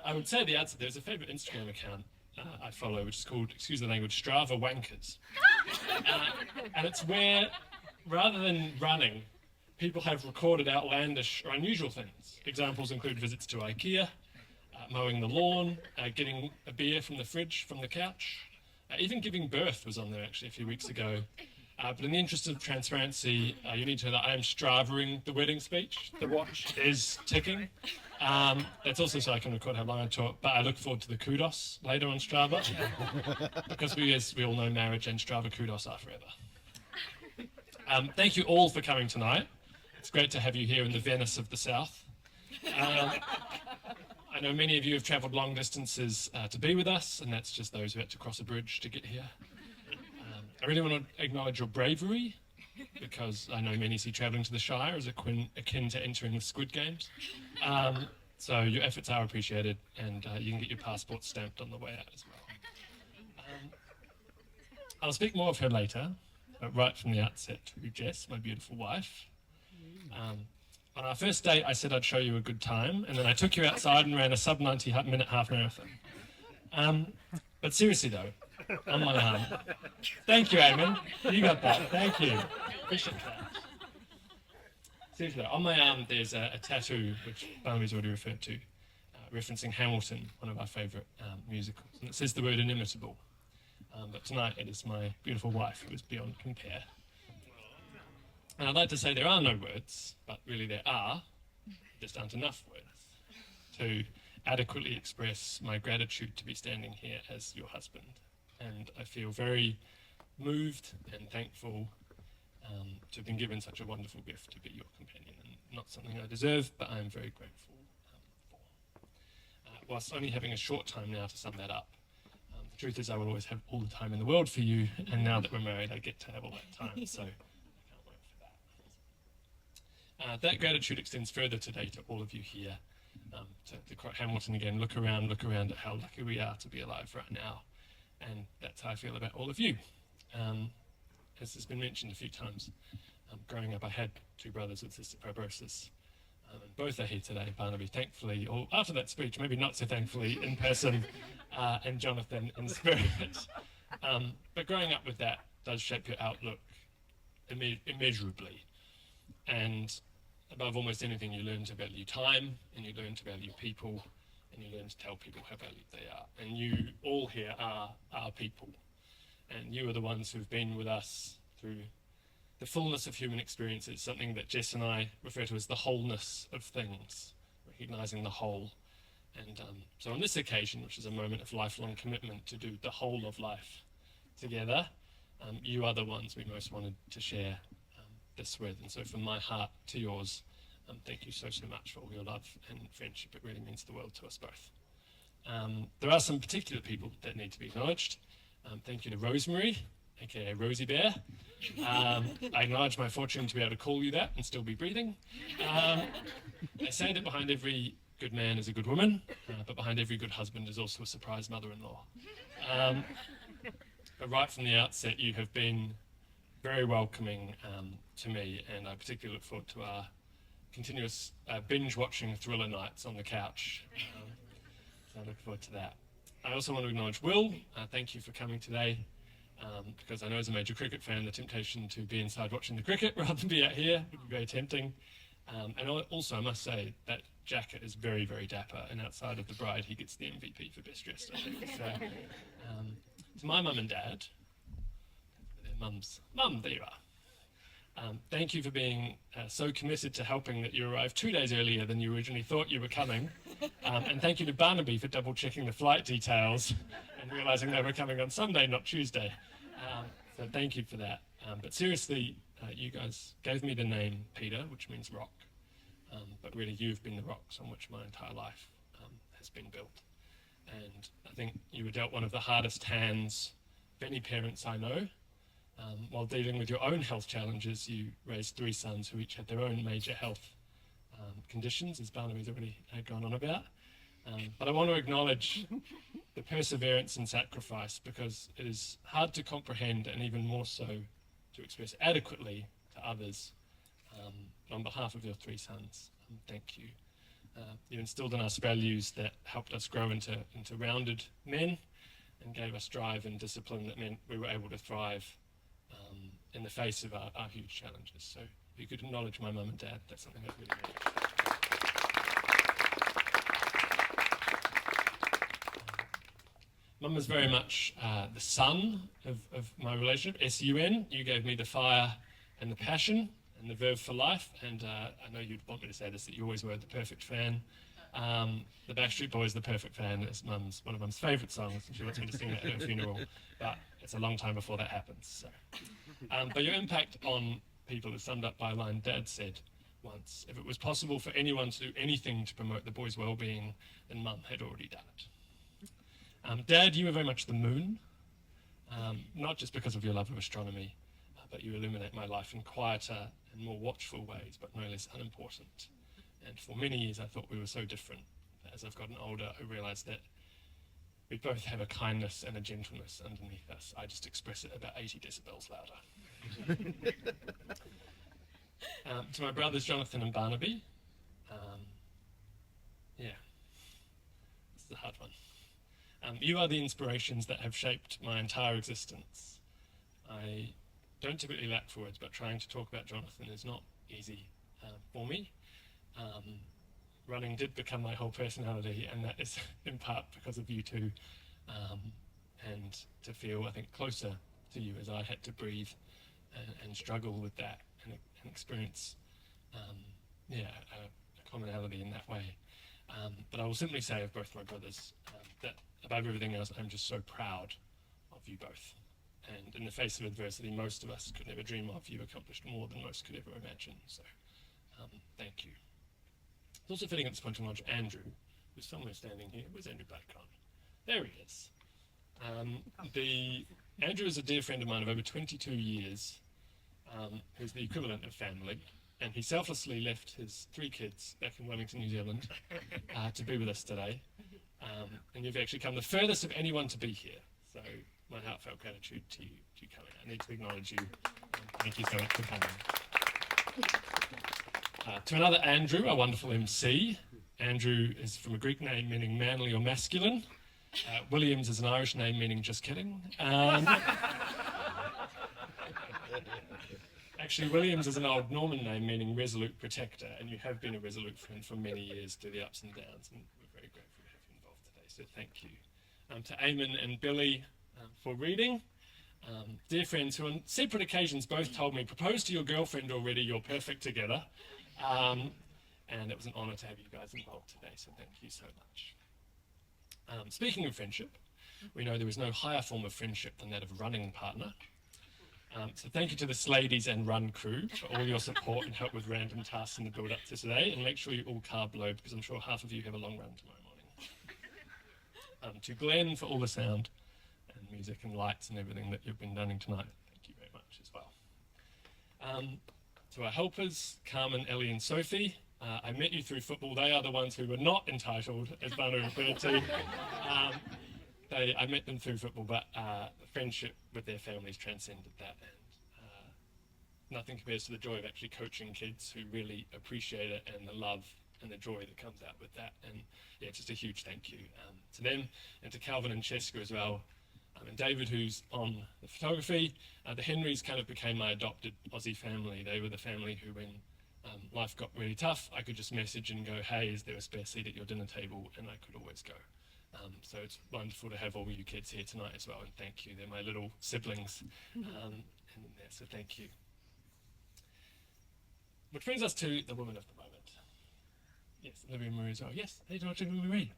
I would say at the outset, there's a favourite Instagram account I follow, which is called, excuse the language, Strava Wankers. And it's where, rather than running, people have recorded outlandish or unusual things. Examples include visits to IKEA, mowing the lawn, getting a beer from the fridge, from the couch. Even giving birth was on there actually a few weeks ago. But in the interest of transparency, you need to know that I am Stravaing the wedding speech. The watch is ticking. That's also so I can record how long I talk, but I look forward to the kudos later on Strava. Because as we all know, marriage and Strava kudos are forever. Thank you all for coming tonight. It's great to have you here in the Venice of the South. I know many of you have travelled long distances to be with us, and that's just those who had to cross a bridge to get here. I really want to acknowledge your bravery, because I know many see travelling to the Shire as akin to entering the Squid Games. So your efforts are appreciated, and you can get your passport stamped on the way out as well. I'll speak more of her later, but right from the outset to Jess, my beautiful wife. On our first date, I said I'd show you a good time, and then I took you outside and ran a sub-90-minute half marathon. But seriously though, on my arm. Thank you, Eamon. You got that. Thank you. Appreciate that. Seriously though, on my arm there's a tattoo, which Barnaby's already referred to, referencing Hamilton, one of our favourite musicals. And it says the word inimitable. But tonight it is my beautiful wife who is beyond compare. And I'd like to say there are no words, but really there are, just aren't enough words to adequately express my gratitude to be standing here as your husband. And I feel very moved and thankful to have been given such a wonderful gift to be your companion, and not something I deserve, but I am very grateful for. Whilst only having a short time now to sum that up, the truth is I will always have all the time in the world for you, and now that we're married I get to have all that time, so that gratitude extends further today to all of you here. To quote Hamilton again, look around at how lucky we are to be alive right now. And that's how I feel about all of you. As has been mentioned a few times, growing up I had two brothers with cystic fibrosis. And both are here today, Barnaby, thankfully, or after that speech, maybe not so thankfully, in person, and Jonathan in spirit. But growing up with that does shape your outlook immeasurably. And above almost anything, you learn to value time, and you learn to value people, and you learn to tell people how valued they are. And you all here are our people. And you are the ones who've been with us through the fullness of human experiences, something that Jess and I refer to as the wholeness of things, recognising the whole. And so on this occasion, which is a moment of lifelong commitment to do the whole of life together, you are the ones we most wanted to share this with. And so from my heart to yours, thank you so much for all your love and friendship. It really means the world to us both. There are some particular people that need to be acknowledged. Thank you to Rosemary, aka Rosie Bear. I acknowledge my fortune to be able to call you that and still be breathing. They say that behind every good man is a good woman, but behind every good husband is also a surprise mother-in-law. But right from the outset, you have been very welcoming to me, and I particularly look forward to our continuous binge-watching thriller nights on the couch. So I look forward to that. I also want to acknowledge Will. Thank you for coming today, because I know as a major cricket fan, the temptation to be inside watching the cricket rather than be out here would be very tempting. And also, I must say that jacket is very, very dapper, and outside of the bride, he gets the MVP for best dressed, I think. So, to my mum and dad, their mums, Mum, there you are. Thank you for being so committed to helping that you arrived 2 days earlier than you originally thought you were coming. And thank you to Barnaby for double checking the flight details and realizing they were coming on Sunday, not Tuesday. So thank you for that. But seriously, you guys gave me the name Peter, which means rock. But really, you've been the rocks on which my entire life has been built. And I think you were dealt one of the hardest hands of any parents I know. While dealing with your own health challenges, you raised 3 sons who each had their own major health conditions, as Barnaby's already gone on about. But I want to acknowledge the perseverance and sacrifice, because it is hard to comprehend and even more so to express adequately to others. On behalf of your 3 sons, thank you. You instilled in us values that helped us grow into rounded men and gave us drive and discipline that meant we were able to thrive in the face of our huge challenges. So if you could acknowledge my mum and dad, that's something that really means. Mum was very much the sun of my relationship, S-U-N. You gave me the fire and the passion and the verve for life, and I know you'd want me to say this, that you always were the perfect fan. The Backstreet Boys, The Perfect Fan, is one of Mum's favourite songs, and she wants me to sing that at her funeral, but it's a long time before that happens. So. But your impact on people is summed up by a line Dad said once: if it was possible for anyone to do anything to promote the boys' well-being, then Mum had already done it. Dad, you were very much the moon, not just because of your love of astronomy, but you illuminate my life in quieter and more watchful ways, but no less unimportant. And for many years I thought we were so different. As I've gotten older, I realised that we both have a kindness and a gentleness underneath us. I just express it about 80 decibels louder. To my brothers Jonathan and Barnaby, this is a hard one. You are the inspirations that have shaped my entire existence. I don't typically lack for words, but trying to talk about Jonathan is not easy for me. Running did become my whole personality, and that is in part because of you two, and to feel, I think, closer to you as I had to breathe and struggle with that and experience a commonality in that way. But I will simply say of both my brothers that above everything else, I'm just so proud of you both. And in the face of adversity most of us could never dream of, you accomplished more than most could ever imagine. So thank you. It's also fitting at this point to acknowledge Andrew, who's somewhere standing here. Where's Andrew Blackcon? There he is. Andrew is a dear friend of mine of over 22 years, who's the equivalent of family, and he selflessly left his 3 kids back in Wellington, New Zealand, to be with us today. And you've actually come the furthest of anyone to be here. So my heartfelt gratitude to you coming. I need to acknowledge you. Thank you so much for coming. To another Andrew, a wonderful MC. Andrew is from a Greek name meaning manly or masculine. Williams is an Irish name meaning just kidding. Actually, Williams is an old Norman name meaning resolute protector, and you have been a resolute friend for many years through the ups and downs, and we're very grateful to have you involved today, so thank you. To Eamon and Billy for reading. Dear friends who on separate occasions both told me, propose to your girlfriend already, you're perfect together. And it was an honour to have you guys involved today, so thank you so much. Speaking of friendship, we know there is no higher form of friendship than that of running partner. So thank you to the Sladies and Run crew for all your support and help with random tasks in the build-up to today, and make sure you all carb load, because I'm sure half of you have a long run tomorrow morning. To Glenn for all the sound and music and lights and everything that you've been doing tonight, thank you very much as well. To our helpers, Carmen, Ellie and Sophie, I met you through football. They are the ones who were not entitled, as Barnaby referred to. I met them through football, but friendship with their families transcended that, and nothing compares to the joy of actually coaching kids who really appreciate it, and the love and the joy that comes out with that. And yeah, just a huge thank you to them, and to Calvin and Cheska as well, and David, who's on the photography. The Henrys kind of became my adopted Aussie family. They were the family who, when Life got really tough. I could just message and go, hey, is there a spare seat at your dinner table? And I could always go. So it's wonderful to have all you kids here tonight as well, and thank you. They're my little siblings, so thank you. Which brings us to the woman of the moment. Yes, Olivia Marie as well. Yes, they do Olivia Marie.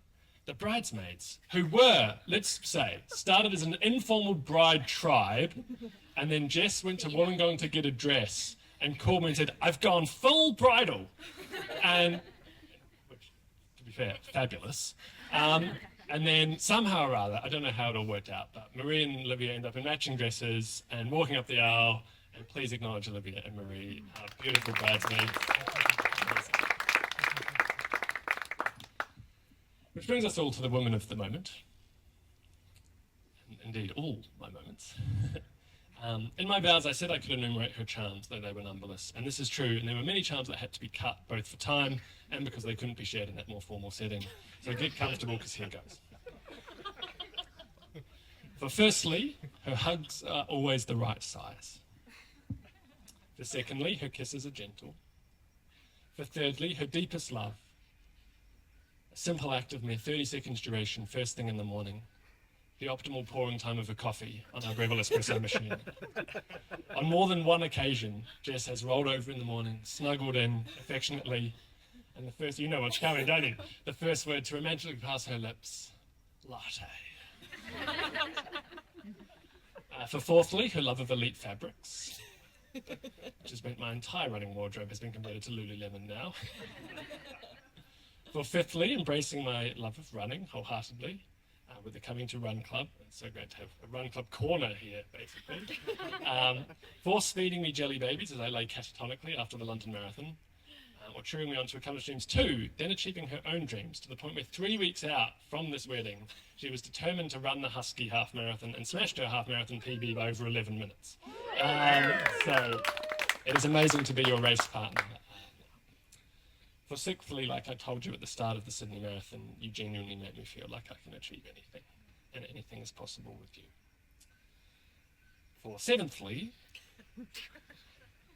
The bridesmaids, who were, let's say, started as an informal bride tribe, and then Jess went to Wollongong to get a dress and called me and said, I've gone full bridal. And, which, to be fair, fabulous. And then somehow or other, I don't know how it all worked out, but Marie and Olivia end up in matching dresses and walking up the aisle. And please acknowledge Olivia and Marie, our beautiful bridesmaids. Which brings us all to the woman of the moment. Indeed, all my moments. In my vows, I said I could enumerate her charms, though they were numberless. And this is true, and there were many charms that had to be cut, both for time and because they couldn't be shared in that more formal setting. So get comfortable, because here goes. For firstly, her hugs are always the right size. For secondly, her kisses are gentle. For thirdly, her deepest love. A simple act of mere 30 seconds duration, first thing in the morning. The optimal pouring time of a coffee on our Breville espresso machine. On more than one occasion, Jess has rolled over in the morning, snuggled in affectionately, and the first, you know what's coming, don't you? The first word to romantically pass her lips, latte. For fourthly, her love of elite fabrics, which has meant my entire running wardrobe has been converted to Lululemon now. For fifthly, embracing my love of running wholeheartedly, with the Coming to Run Club. It's so great to have a Run Club corner here, basically. Force-feeding me jelly babies as I lay catatonically after the London Marathon, or cheering me on to accomplish dreams too, then achieving her own dreams to the point where 3 weeks out from this wedding, she was determined to run the Husky half marathon and smashed her half marathon PB by over 11 minutes. So it is amazing to be your race partner. For sixthly, like I told you at the start of the Sydney Marathon, you genuinely make me feel like I can achieve anything, and anything is possible with you. For seventhly,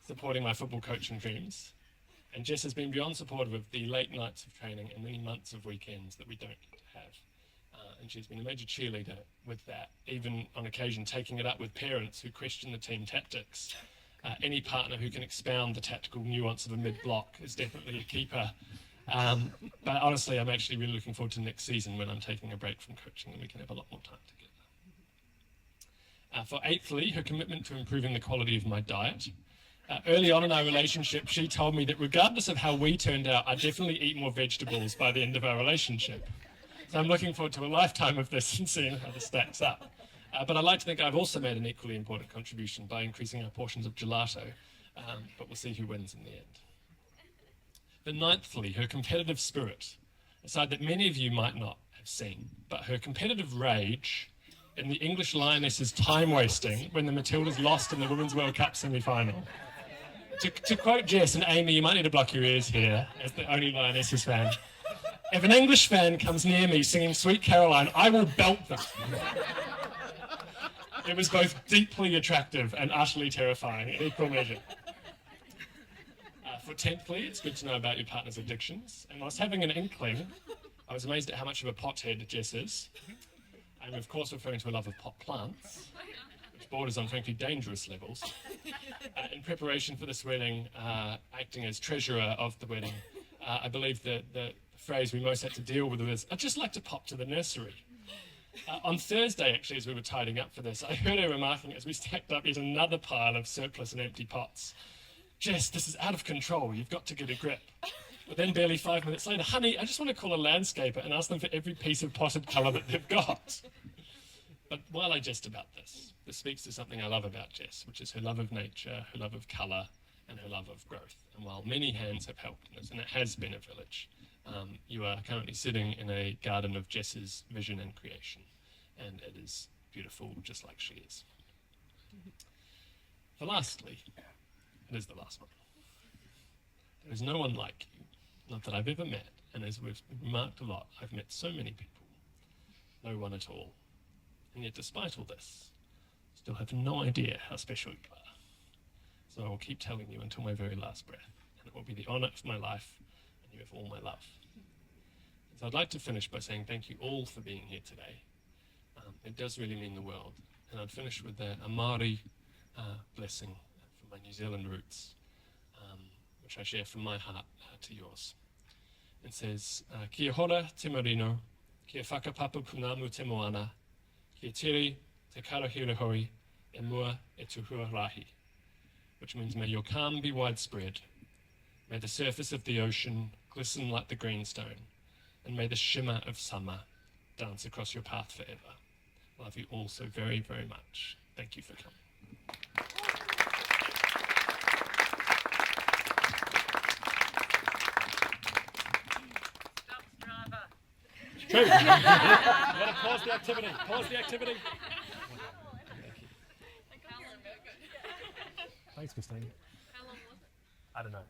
supporting my football coaching dreams, and Jess has been beyond supportive of the late nights of training and many months of weekends that we don't get to have. And she's been a major cheerleader with that, even on occasion taking it up with parents who question the team tactics. Any partner who can expound the tactical nuance of a mid-block is definitely a keeper. But honestly, I'm actually really looking forward to next season when I'm taking a break from coaching and we can have a lot more time together. For eighthly, her commitment to improving the quality of my diet. Early on in our relationship, she told me that regardless of how we turned out, I'd definitely eat more vegetables by the end of our relationship. So I'm looking forward to a lifetime of this and seeing how this stacks up. But I'd like to think I've also made an equally important contribution by increasing our portions of gelato, but we'll see who wins in the end. But ninthly, her competitive spirit, a side that many of you might not have seen, but her competitive rage in the English Lionesses' time wasting when the Matildas lost in the Women's World Cup semi-final. To quote Jess, and Amy, you might need to block your ears here, as the only Lionesses fan. If an English fan comes near me singing Sweet Caroline, I will belt them. It was both deeply attractive and utterly terrifying in equal measure. For tenthly, it's good to know about your partner's addictions. And whilst having an inkling, I was amazed at how much of a pothead Jess is. I'm of course referring to a love of pot plants, which borders on frankly dangerous levels. In preparation for this wedding, acting as treasurer of the wedding, I believe that the phrase we most had to deal with was, I'd just like to pop to the nursery. On Thursday, actually, as we were tidying up for this, I heard her remarking as we stacked up yet another pile of surplus and empty pots. Jess, this is out of control. You've got to get a grip. But then barely 5 minutes later, honey, I just want to call a landscaper and ask them for every piece of potted colour that they've got. But while I jest about this speaks to something I love about Jess, which is her love of nature, her love of colour, and her love of growth. And while many hands have helped in this, and it has been a village, you are currently sitting in a garden of Jess's vision and creation, and it is beautiful just like she is. For lastly, it is the last one. There is no one like you, not that I've ever met, and as we've remarked a lot, I've met so many people. No one at all. And yet despite all this, I still have no idea how special you are. So I will keep telling you until my very last breath. and it will be the honour of my life, and you have all my love. So I'd like to finish by saying thank you all for being here today. It does really mean the world. And I'd finish with a Māori blessing from my New Zealand roots, which I share from my heart to yours. It says, Kia hora te marino, kia whakapapa punamu te moana, kia tiri te karahira hoi, e mua e tuhua rahi. Which means may your calm be widespread, may the surface of the ocean glisten like the greenstone, and may the shimmer of summer dance across your path forever. Love you all so very, very much. Thank you for coming. True. You gotta pause the activity. Pause the activity. Thanks, Christine. How long was it? I don't know.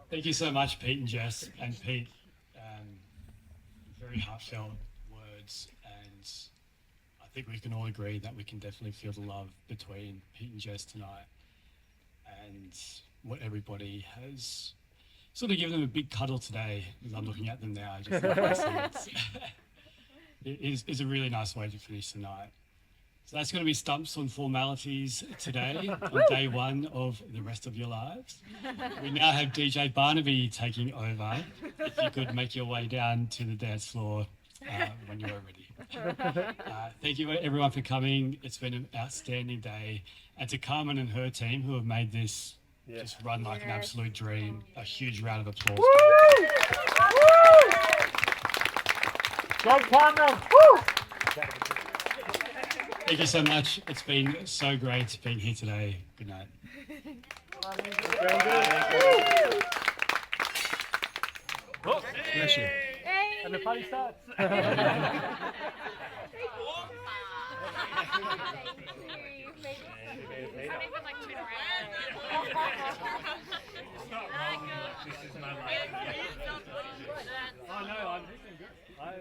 Thank you so much, Pete and Jess. And Pete, very heartfelt words, and I think we can all agree that we can definitely feel the love between Pete and Jess tonight, and what everybody has sort of given them a big cuddle today, as I'm looking at them now. Just it is a really nice way to finish tonight. So that's going to be stumps on formalities today, on day one of the rest of your lives. We now have DJ Barnaby taking over. If you could make your way down to the dance floor when you are ready. Thank you everyone for coming. It's been an outstanding day. And to Carmen and her team who have made this just run like an absolute dream, a huge round of applause. Go Carmen! Thank you so much. It's been so great being here today. Good night. Bless you. And the party starts. Oh no, I'm good. I had